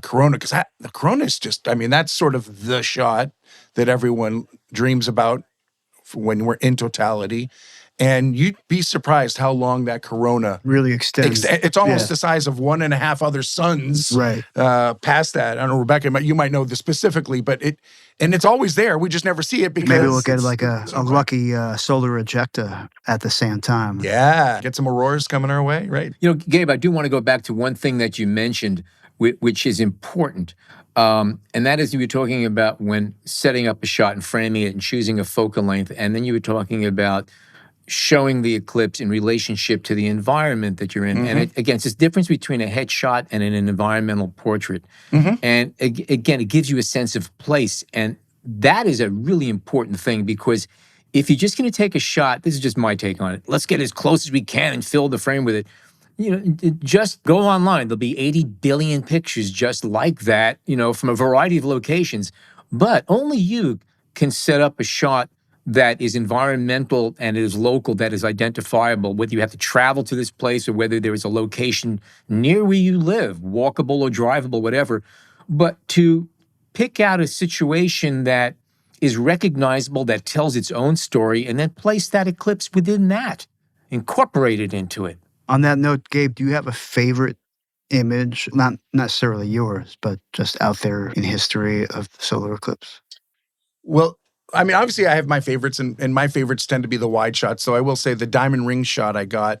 corona, because the corona is just, that's sort of the shot that everyone dreams about when we're in totality. And you'd be surprised how long that corona really extends. It's almost the size of 1.5 other suns. Right. Past that. I don't know, Rebecca, you might know this specifically, but it's always there. We just never see it because maybe we'll get like a lucky solar ejecta at the same time. Yeah, get some auroras coming our way, right? Gabe, I do want to go back to one thing that you mentioned, which is important. And that is, you were talking about when setting up a shot and framing it and choosing a focal length. And then you were talking about showing the eclipse in relationship to the environment that you're in. And again, it's this difference between a headshot and an environmental portrait. And again, it gives you a sense of place. And that is a really important thing, because if you're just going to take a shot, this is just my take on it, let's get as close as we can and fill the frame with it. Just go online. There'll be 80 billion pictures just like that, from a variety of locations. But only you can set up a shot that is environmental and is local, that is identifiable, whether you have to travel to this place or whether there is a location near where you live, walkable or drivable, whatever. But to pick out a situation that is recognizable, that tells its own story, and then place that eclipse within that, incorporate it into it. On that note, Gabe, do you have a favorite image, not necessarily yours, but just out there in history of the solar eclipse? Well, I mean, obviously I have my favorites, and my favorites tend to be the wide shots. So I will say the diamond ring shot I got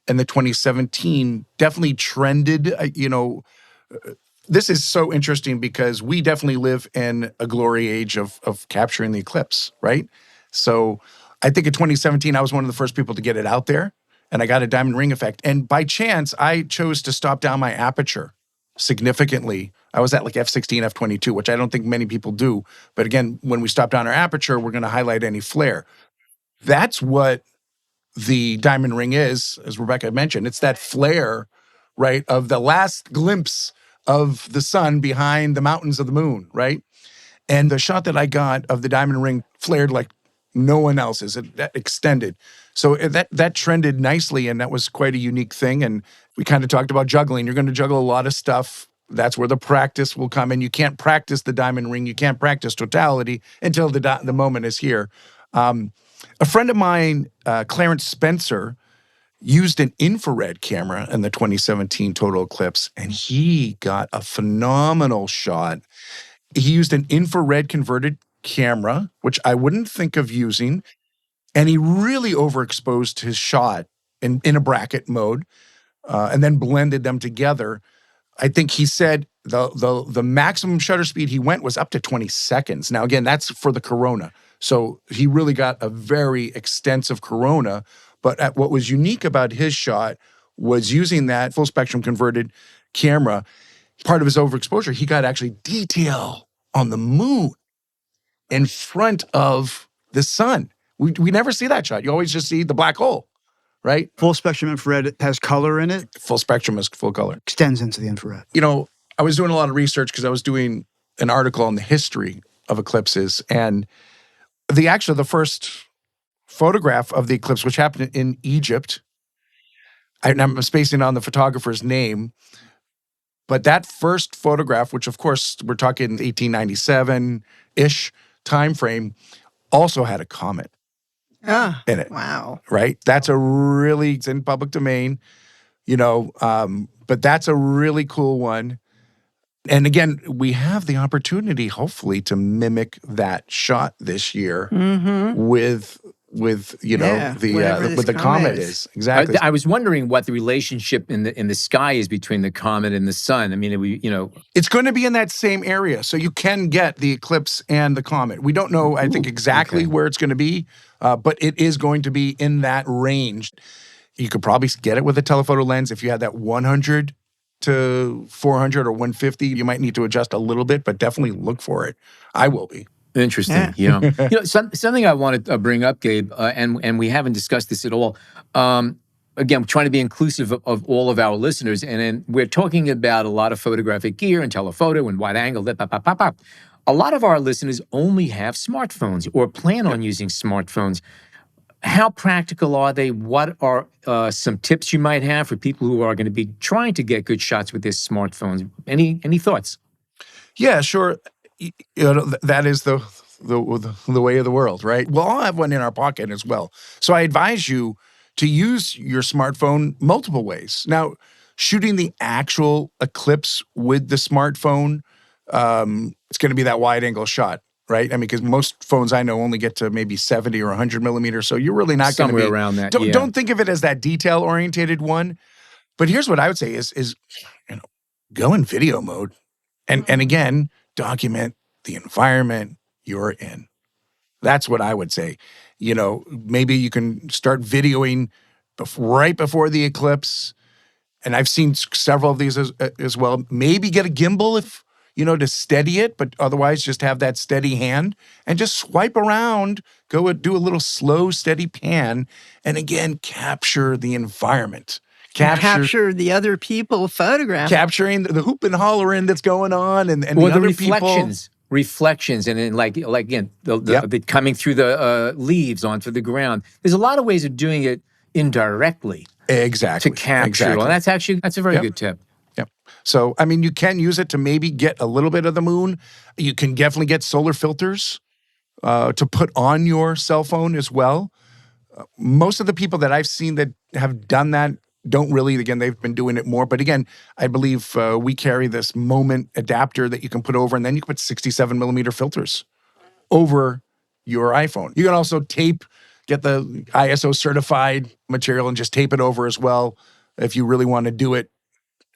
in the 2017 definitely trended. This is so interesting because we definitely live in a glory age of capturing the eclipse, right? So I think in 2017, I was one of the first people to get it out there, and I got a diamond ring effect. And by chance, I chose to stop down my aperture significantly. I was at like f16, f22, which I don't think many people do. But again, when we stop down our aperture, we're going to highlight any flare. That's what the diamond ring is, as Rebecca mentioned. It's that flare, right, of the last glimpse of the sun behind the mountains of the moon, right? And the shot that I got of the diamond ring flared like no one else's. That extended. So that trended nicely, and that was quite a unique thing. And we kind of talked about juggling. You're going to juggle a lot of stuff. That's where the practice will come in. You can't practice the diamond ring. You can't practice totality until the moment is here. A friend of mine, Clarence Spencer, used an infrared camera in the 2017 total eclipse, and he got a phenomenal shot. He used an infrared converted camera, which I wouldn't think of using, and he really overexposed his shot in a bracket mode, and then blended them together. I think he said the maximum shutter speed he went was up to 20 seconds. Now, again, that's for the corona. So he really got a very extensive corona. But what was unique about his shot was using that full spectrum converted camera. Part of his overexposure, he got actually detail on the moon in front of the sun. We never see that shot. You always just see the black hole, right? Full spectrum infrared has color in it. Full spectrum is full color. Extends into the infrared. I was doing a lot of research because I was doing an article on the history of eclipses, and the first photograph of the eclipse, which happened in Egypt, I'm spacing on the photographer's name, but that first photograph, which of course we're talking 1897-ish time frame, also had a comet in it. Wow. Right? It's in public domain, but that's a really cool one. And again, we have the opportunity, hopefully, to mimic that shot this year with the comet is. Exactly. I was wondering what the relationship in the sky is between the comet and the sun. I mean, it's going to be in that same area, so you can get the eclipse and the comet. We don't know, I think, exactly where it's going to be, but it is going to be in that range. You could probably get it with a telephoto lens if you had that 100 to 400 or 150. You might need to adjust a little bit, but definitely look for it. I will be. Interesting. Yeah. Something I wanted to bring up, Gabe, and we haven't discussed this at all. Again, trying to be inclusive of all of our listeners, and we're talking about a lot of photographic gear and telephoto and wide angle. A lot of our listeners only have smartphones or plan on using smartphones. How practical are they? What are some tips you might have for people who are going to be trying to get good shots with their smartphones? Any thoughts? Yeah, sure. That is the way of the world, right? We'll all have one in our pocket as well. So I advise you to use your smartphone multiple ways. Now, shooting the actual eclipse with the smartphone, it's going to be that wide angle shot, right? I mean, because most phones I know only get to maybe 70 or 100 millimeters, so you're really not going to be somewhere around that. Don't think of it as that detail oriented one. But here's what I would say is go in video mode, and again, document the environment you're in. That's what I would say. Maybe you can start videoing right before the eclipse. And I've seen several of these as well. Maybe get a gimbal to steady it, but otherwise just have that steady hand and just swipe around, do a little slow, steady pan. And again, capture the environment. Capture the other people photographing. Capturing the hoop and hollering that's going on and the other reflections. people. Reflections, and then like again, the coming through the leaves onto the ground. There's a lot of ways of doing it indirectly. Exactly. To capture it. Well, that's a very good tip. Yep. So, I mean, you can use it to maybe get a little bit of the moon. You can definitely get solar filters to put on your cell phone as well. Most of the people that I've seen that have done that don't really, again, they've been doing it more. But again, I believe we carry this moment adapter that you can put over, and then you can put 67 millimeter filters over your iPhone. You can also get the ISO certified material and just tape it over as well if you really want to do it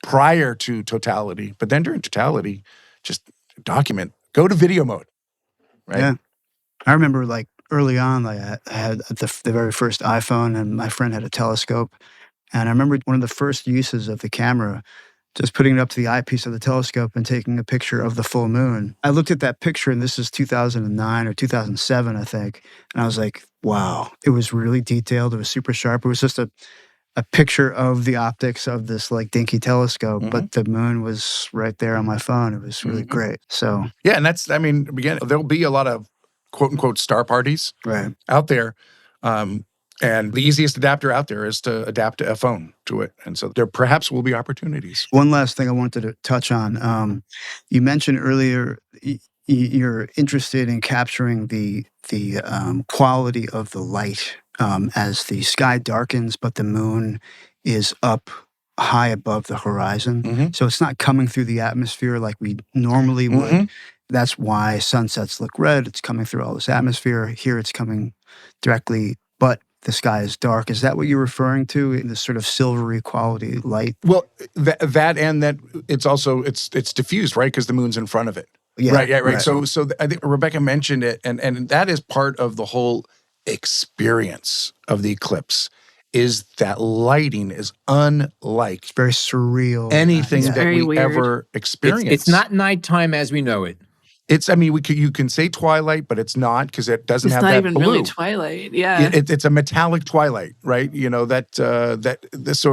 prior to totality. But then during totality, just document. Go to video mode, right? Yeah. I remember like early on, like I had the very first iPhone and my friend had a telescope. And I remember one of the first uses of the camera, just putting it up to the eyepiece of the telescope and taking a picture of the full moon. I looked at that picture, and this is 2009 or 2007, I think. And I was like, wow, it was really detailed. It was super sharp. It was just a picture of the optics of this like dinky telescope, but the moon was right there on my phone. It was really great. So yeah, and that's, I mean, again, there'll be a lot of quote unquote star parties out there. And the easiest adapter out there is to adapt a phone to it. And so there perhaps will be opportunities. One last thing I wanted to touch on. You mentioned earlier you're interested in capturing the quality of the light as the sky darkens, but the moon is up high above the horizon. So it's not coming through the atmosphere like we normally would. That's why sunsets look red. It's coming through all this atmosphere. Here it's coming directly, but the sky is dark. Is that what you're referring to, in this sort of silvery quality light? Well, that and that it's also, it's diffused, right? Because the moon's in front of it. Yeah, right. So I think Rebecca mentioned it, and that is part of the whole experience of the eclipse, is that lighting is unlike It's very surreal. anything that very we weird. ever experienced. It's not nighttime as we know it. It's, I mean, you can say twilight, but it's not, because it doesn't It's have not that even blue. really twilight. Yeah. It's a metallic twilight, right? You know, so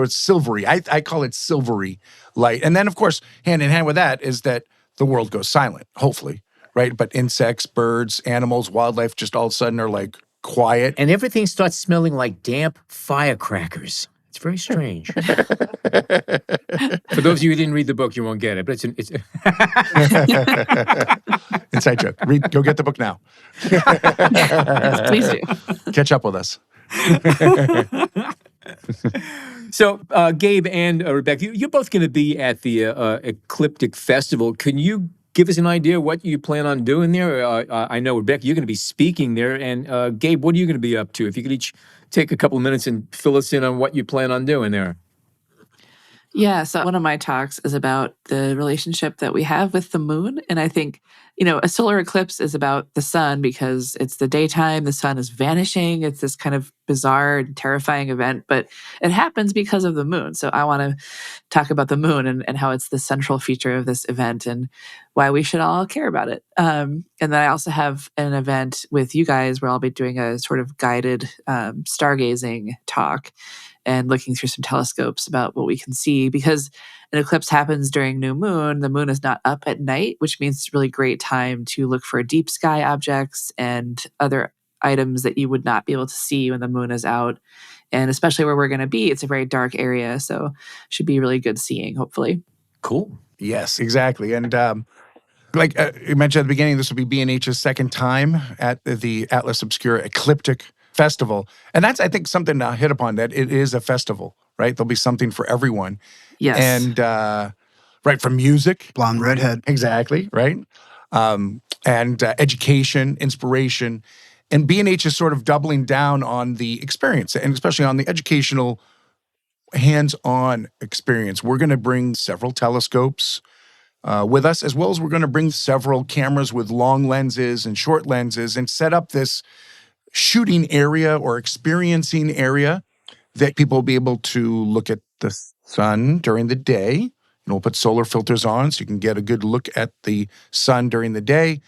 it's silvery. I call it silvery light. And then, of course, hand in hand with that is that the world goes silent, hopefully, right? But insects, birds, animals, wildlife just all of a sudden are like quiet. And everything starts smelling like damp firecrackers. It's very strange. For those of you who didn't read the book, you won't get it. But it's Inside joke. Go get the book now. Yes, please do. Catch up with us. So, Gabe and Rebecca, you're both going to be at the Ecliptic Festival. Can you give us an idea what you plan on doing there? I know, Rebecca, you're going to be speaking there. And Gabe, what are you going to be up to? If you could each take a couple of minutes and fill us in on what you plan on doing there. Yeah, so one of my talks is about the relationship that we have with the moon. And I think, a solar eclipse is about the sun because it's the daytime, the sun is vanishing. It's this kind of bizarre and terrifying event, but it happens because of the moon. So I want to talk about the moon and how it's the central feature of this event and why we should all care about it. And then I also have an event with you guys where I'll be doing a sort of guided stargazing talk and looking through some telescopes about what we can see, because an eclipse happens during new moon. The moon is not up at night, which means it's a really great time to look for deep sky objects and other items that you would not be able to see when the moon is out. And especially where we're going to be, it's a very dark area, so should be really good seeing, hopefully. Cool. Yes, exactly. And like you mentioned at the beginning, this will be B&H's second time at the Atlas Obscura Ecliptic Festival. And that's, I think, something to hit upon, that it is a festival, right? There'll be something for everyone. Yes. And right, from music. Blonde redhead. Exactly, right? And education, inspiration. And B&H is sort of doubling down on the experience, and especially on the educational, hands-on experience. We're going to bring several telescopes with us, as well as we're going to bring several cameras with long lenses and short lenses and set up this shooting area or experiencing area that people will be able to look at the sun during the day. And we'll put solar filters on so you can get a good look at the sun during the day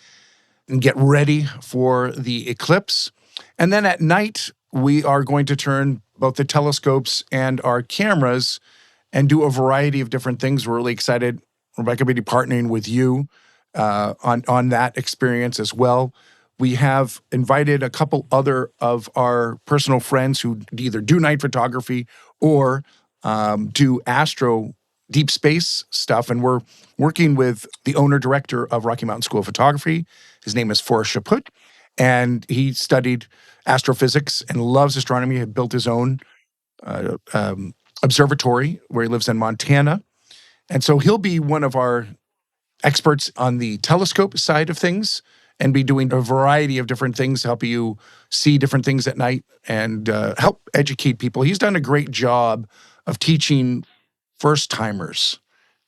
and get ready for the eclipse. And then at night, we are going to turn both the telescopes and our cameras and do a variety of different things. We're really excited. Rebecca will be partnering with you on that experience as well. We have invited a couple other of our personal friends who either do night photography or do astro deep space stuff. And we're working with the owner-director of Rocky Mountain School of Photography. His name is Forrest Chaput, and he studied astrophysics and loves astronomy. He had built his own observatory where he lives in Montana. And so he'll be one of our experts on the telescope side of things and be doing a variety of different things to help you see different things at night and help educate people. He's done a great job of teaching first-timers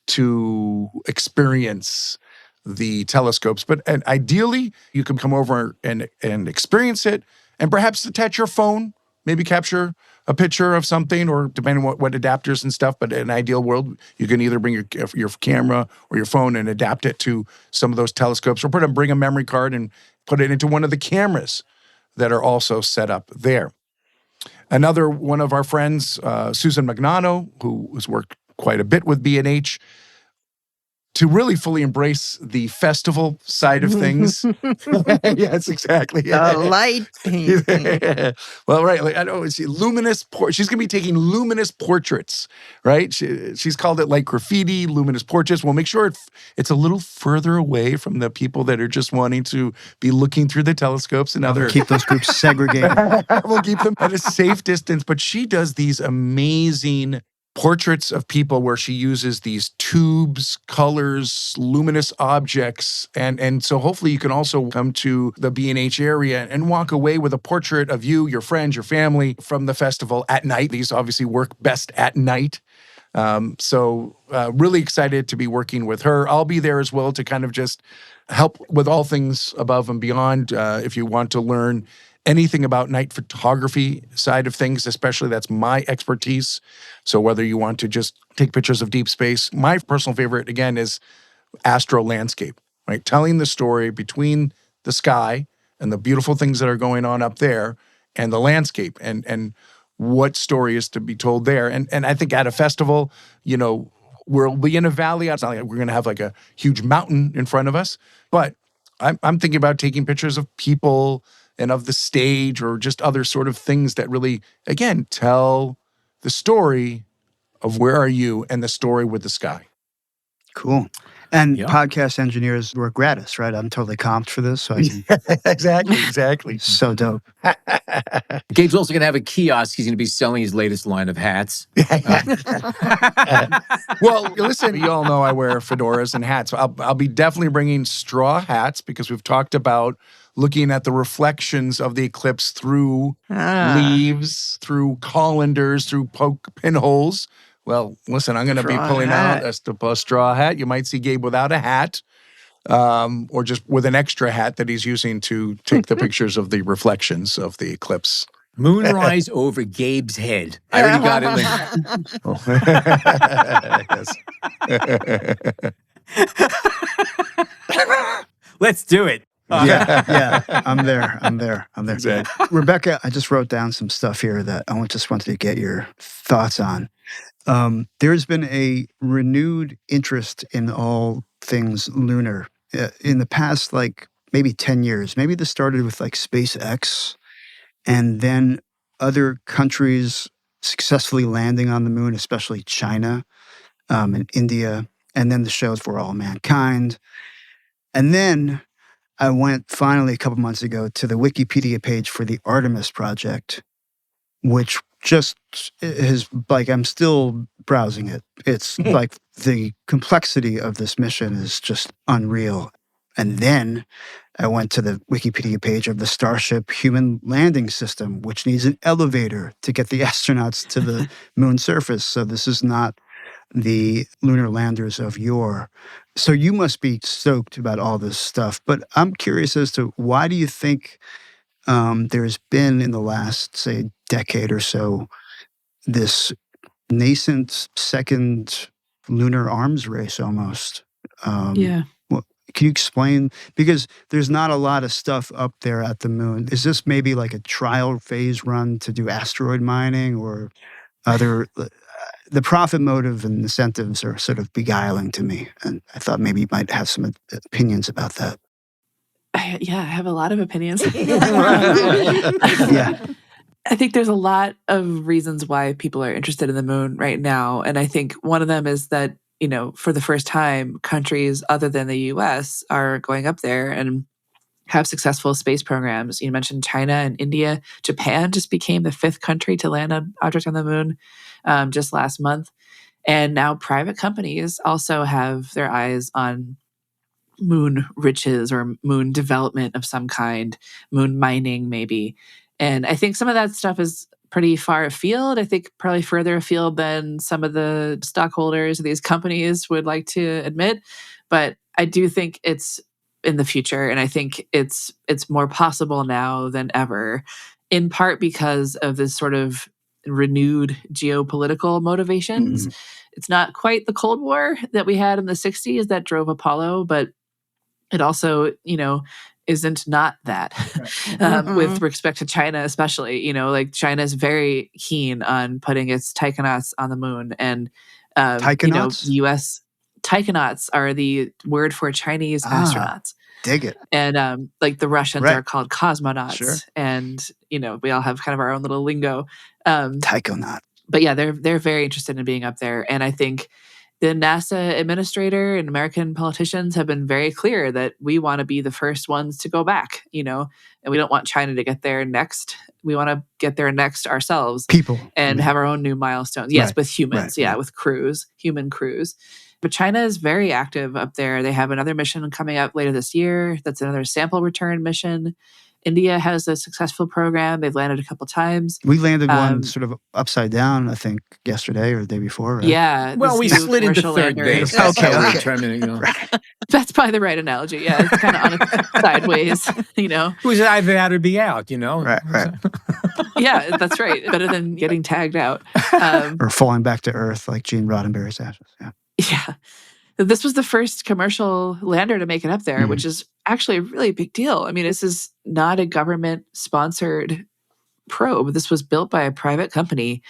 to experience the telescopes. And ideally, you can come over and experience it and perhaps attach your phone, maybe capture a picture of something, or depending on what adapters and stuff. But in an ideal world, you can either bring your camera or your phone and adapt it to some of those telescopes, or bring a memory card and put it into one of the cameras that are also set up there. Another one of our friends, Susan Magnano, who has worked quite a bit with B&H, to really fully embrace the festival side of things. Yes, exactly. Light painting. Well, right. Like, I know it's luminous. She's going to be taking luminous portraits, right? She's called it like graffiti, luminous portraits. We'll make sure it's a little further away from the people that are just wanting to be looking through the telescopes and other. Keep those groups segregated. We'll keep them at a safe distance. But she does these amazing portraits of people where she uses these tubes, colors, luminous objects. And so hopefully you can also come to the B&H area and walk away with a portrait of you, your friends, your family from the festival at night. These obviously work best at night. So really excited to be working with her. I'll be there as well to kind of just help with all things above and beyond. If you want to learn anything about night photography side of things, especially, that's my expertise. So whether you want to just take pictures of deep space, my personal favorite, again, is astro landscape, right? Telling the story between the sky and the beautiful things that are going on up there and the landscape and what story is to be told there. And I think at a festival, we'll be in a valley. It's not like we're going to have like a huge mountain in front of us, but I'm thinking about taking pictures of people and of the stage, or just other sort of things that really, again, tell the story of where are you and the story with the sky. Cool. And podcast engineers were gratis, right? I'm totally comped for this. So I can... Exactly. So dope. Gabe's also going to have a kiosk. He's going to be selling his latest line of hats. Well, listen, you all know I wear fedoras and hats. I'll be definitely bringing straw hats, because we've talked about looking at the reflections of the eclipse through leaves, through colanders, through pinholes. Well, listen, I'm going to be pulling out a straw hat. You might see Gabe without a hat, or just with an extra hat that he's using to take the pictures of the reflections of the eclipse. Moonrise over Gabe's head. I already got it linked. Let's do it. Yeah, I'm there. Exactly. Rebecca, I just wrote down some stuff here that I just wanted to get your thoughts on. There's been a renewed interest in all things lunar in the past, like maybe 10 years. Maybe this started with like SpaceX, and then other countries successfully landing on the moon, especially China and India, and then the shows For All Mankind. And then I went finally a couple months ago to the Wikipedia page for the Artemis project, which just is like, I'm still browsing it. It's like the complexity of this mission is just unreal. And then I went to the Wikipedia page of the Starship human landing system, which needs an elevator to get the astronauts to the moon surface. So this is not the lunar landers of yore. So you must be stoked about all this stuff. But I'm curious as to, why do you think there's been, in the last, say, decade or so, this nascent second lunar arms race almost? Can you explain? Because there's not a lot of stuff up there at the moon. Is this maybe like a trial phase run to do asteroid mining, or other? The profit motive and incentives are sort of beguiling to me. And I thought maybe you might have some opinions about that. I have a lot of opinions. Yeah. I think there's a lot of reasons why people are interested in the moon right now. And I think one of them is that, for the first time, countries other than the US are going up there and have successful space programs. You mentioned China and India. Japan just became the 5th country to land an object on the moon just last month. And now private companies also have their eyes on moon riches or moon development of some kind, moon mining maybe. And I think some of that stuff is pretty far afield. I think probably further afield than some of the stockholders of these companies would like to admit. But I do think it's in the future, and I think it's more possible now than ever, in part because of this sort of renewed geopolitical motivations. It's not quite the Cold War that we had in the 60s that drove Apollo, but it also, isn't not that. With respect to China, especially, like China is very keen on putting its taikonauts on the moon, and Taikonauts? U.S. taikonauts are the word for Chinese astronauts. Dig it. And like the Russians Right. are called cosmonauts, Sure. and we all have kind of our own little lingo. Taikonaut. But yeah, they're very interested in being up there, and I think the NASA administrator and American politicians have been very clear that we want to be the first ones to go back, and we don't want China to get there next. We want to get there next ourselves. People. And have our own new milestones. Yes, Right. with humans. Right. With human crews. But China is very active up there. They have another mission coming up later this year. That's another sample return mission. India has a successful program. They've landed a couple times. We landed one sort of upside down, I think, yesterday or the day before, right? Yeah. Well, we this new slid into commercial third lander. base. That's Okay, how we're okay. determining, That's probably the right analogy. Yeah, it's kind of on its sideways, who's either that or be out, Right. Yeah, that's right. Better than getting tagged out. Or falling back to Earth like Gene Roddenberry's ashes. Yeah. Yeah. This was the first commercial lander to make it up there, which is actually a really big deal. I mean, this is not a government-sponsored probe. This was built by a private company,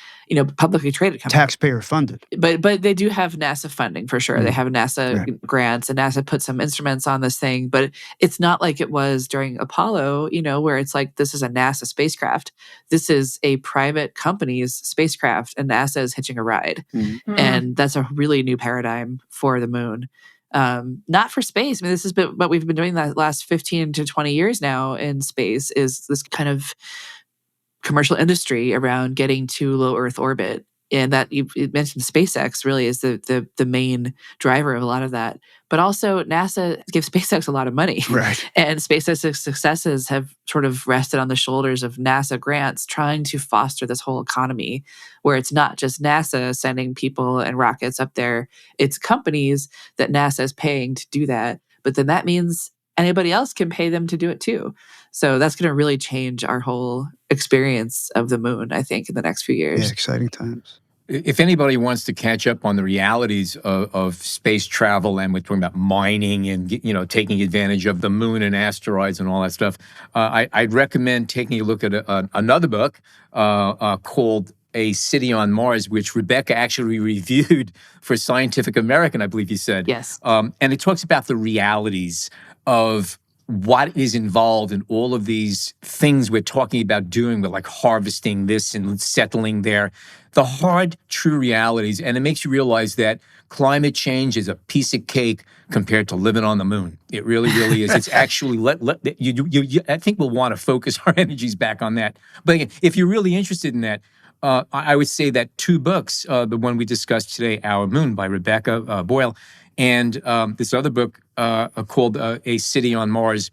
publicly traded company. Taxpayer funded. But they do have NASA funding for sure. They have NASA grants, and NASA put some instruments on this thing. But it's not like it was during Apollo, where it's like this is a NASA spacecraft. This is a private company's spacecraft, and NASA is hitching a ride. And that's a really new paradigm for the moon. Not for space. I mean, this has been what we've been doing the last 15 to 20 years now in space, is this kind of commercial industry around getting to low Earth orbit. And that you mentioned SpaceX really is the main driver of a lot of that. But also NASA gives SpaceX a lot of money. Right. And SpaceX's successes have sort of rested on the shoulders of NASA grants trying to foster this whole economy where it's not just NASA sending people and rockets up there. It's companies that NASA is paying to do that. But then that means anybody else can pay them to do it too. So that's going to really change our whole experience of the moon, I think, in the next few years. Yeah, exciting times. If anybody wants to catch up on the realities of space travel, and we're talking about mining and taking advantage of the moon and asteroids and all that stuff, I'd recommend taking a look at another book called A City on Mars, which Rebecca actually reviewed for Scientific American, I believe you said. Yes. And it talks about the realities of what is involved in all of these things we're talking about doing, with like harvesting this and settling there, the hard, true realities. And it makes you realize that climate change is a piece of cake compared to living on the moon. It really, really is. It's actually, I think we'll want to focus our energies back on that. But again, if you're really interested in that, I would say that two books, the one we discussed today, Our Moon by Rebecca Boyle, and this other book called A City on Mars,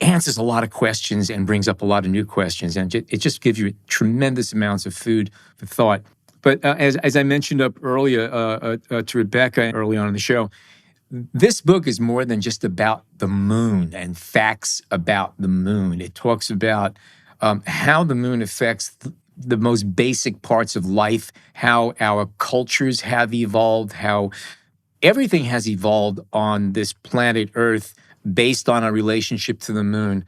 answers a lot of questions and brings up a lot of new questions. And it just gives you tremendous amounts of food for thought. But as I mentioned up earlier to Rebecca early on in the show, this book is more than just about the moon and facts about the moon. It talks about how the moon affects the most basic parts of life, how our cultures have evolved, how everything has evolved on this planet Earth based on our relationship to the moon.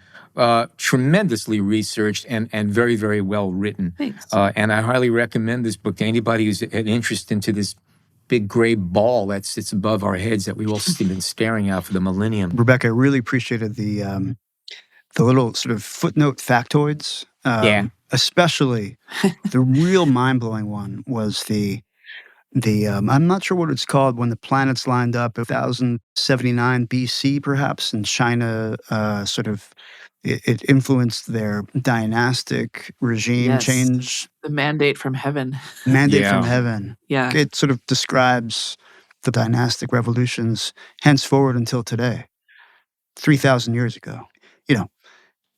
Tremendously researched and very, very well written. Thanks. And I highly recommend this book to anybody who's an interest into this big gray ball that sits above our heads that we've all been staring at for the millennium. Rebecca, I really appreciated the little sort of footnote factoids. Especially the real mind-blowing one was the I'm not sure what it's called, when the planets lined up, 1079 BC perhaps, and China sort of, it influenced their dynastic regime Yes. change. The mandate from heaven. Mandate Yeah. from heaven. Yeah. It sort of describes the dynastic revolutions henceforward until today. 3,000 years ago.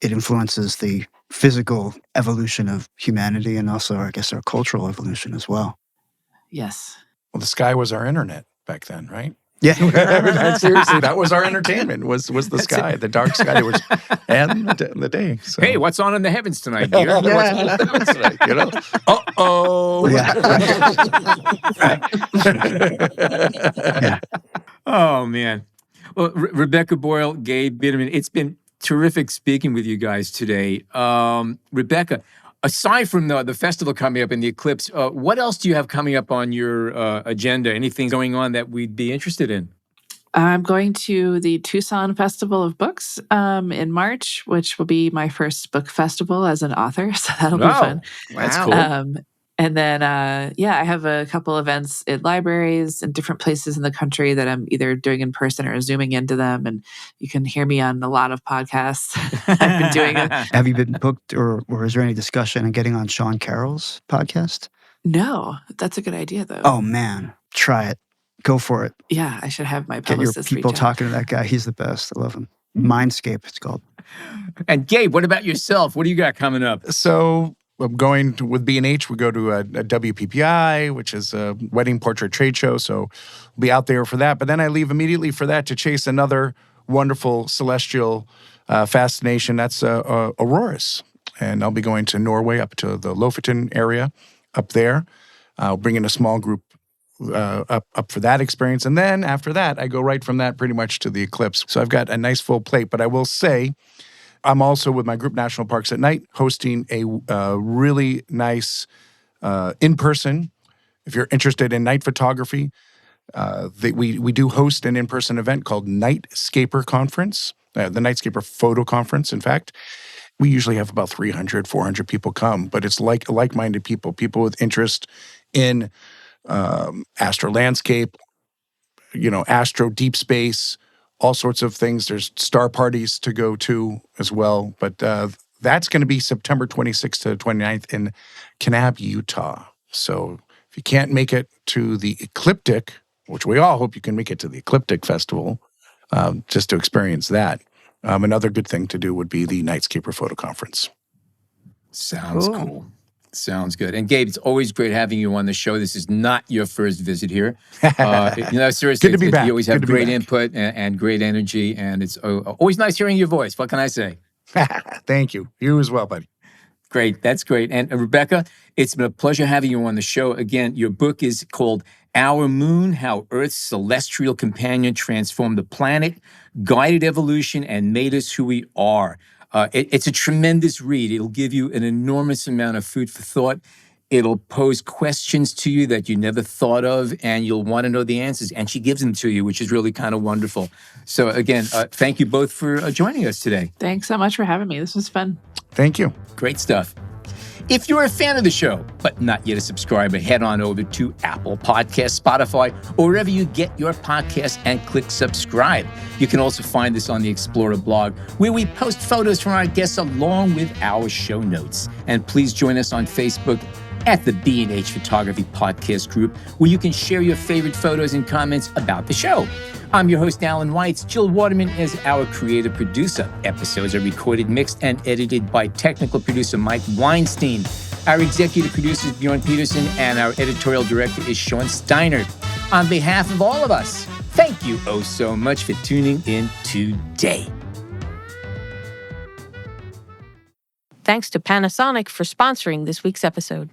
It influences the physical evolution of humanity and also, I guess, our cultural evolution as well. Yes. Well, the sky was our internet back then, right? Yeah. Seriously, that was our entertainment, was the sky, the dark sky, and the day. So. Hey, what's on in the heavens tonight, dear? What's on the heavens tonight, Uh-oh. Yeah. Oh, man. Well, Rebecca Boyle, Gabe Biderman, it's been terrific speaking with you guys today. Rebecca, aside from the festival coming up in the Eclipse, what else do you have coming up on your agenda? Anything going on that we'd be interested in? I'm going to the Tucson Festival of Books in March, which will be my first book festival as an author. So that'll be fun. That's cool. And then, I have a couple events in libraries and different places in the country that I'm either doing in person or Zooming into them. And you can hear me on a lot of podcasts. I've been doing it. Have you been booked or is there any discussion on getting on Sean Carroll's podcast? No, that's a good idea, though. Oh, man. Try it. Go for it. Yeah, I should have my Get your publicist people reach out. talking to that guy. He's the best. I love him. Mindscape, it's called. And Gabe, what about yourself? What do you got coming up? So I'm going with B&H. We go to a WPPI, which is a wedding portrait trade show. So we'll be out there for that. But then I leave immediately for that to chase another wonderful celestial fascination. That's auroras. And I'll be going to Norway, up to the Lofoten area up there. I'll bring in a small group up for that experience. And then after that, I go right from that pretty much to the Eclipse. So I've got a nice full plate. But I will say, I'm also with my group National Parks at Night hosting a really nice in-person, if you're interested in night photography, we do host an in-person event called Nightscaper Conference, the Nightscaper Photo Conference, in fact. We usually have about 300, 400 people come, but it's like-minded people with interest in astro landscape, astro deep space, all sorts of things. There's star parties to go to as well. But that's going to be September 26th to 29th in Kanab, Utah. So if you can't make it to the Ecliptic, which we all hope you can make it to the Ecliptic Festival, just to experience that. Another good thing to do would be the Nightscaper Photo Conference. Sounds cool. Sounds good. And Gabe, it's always great having you on the show. This is not your first visit here. Seriously, good to be back. You always have great input and great energy, and it's always nice hearing your voice. What can I say? Thank you. You as well, buddy. Great. That's great. And Rebecca, it's been a pleasure having you on the show. Again, your book is called Our Moon, How Earth's Celestial Companion Transformed the Planet, Guided Evolution, and Made Us Who We Are. It's a tremendous read. It'll give you an enormous amount of food for thought. It'll pose questions to you that you never thought of, and you'll want to know the answers. And she gives them to you, which is really kind of wonderful. So again, thank you both for joining us today. Thanks so much for having me. This was fun. Thank you. Great stuff. If you're a fan of the show, but not yet a subscriber, head on over to Apple Podcasts, Spotify, or wherever you get your podcasts and click subscribe. You can also find this on the Explorer blog, where we post photos from our guests along with our show notes. And please join us on Facebook at the B&H Photography Podcast Group, where you can share your favorite photos and comments about the show. I'm your host, Alan Weitz. Jill Waterman is our creative producer. Episodes are recorded, mixed, and edited by technical producer Mike Weinstein. Our executive producer is Bjorn Peterson, and our editorial director is Sean Steiner. On behalf of all of us, thank you so much for tuning in today. Thanks to Panasonic for sponsoring this week's episode.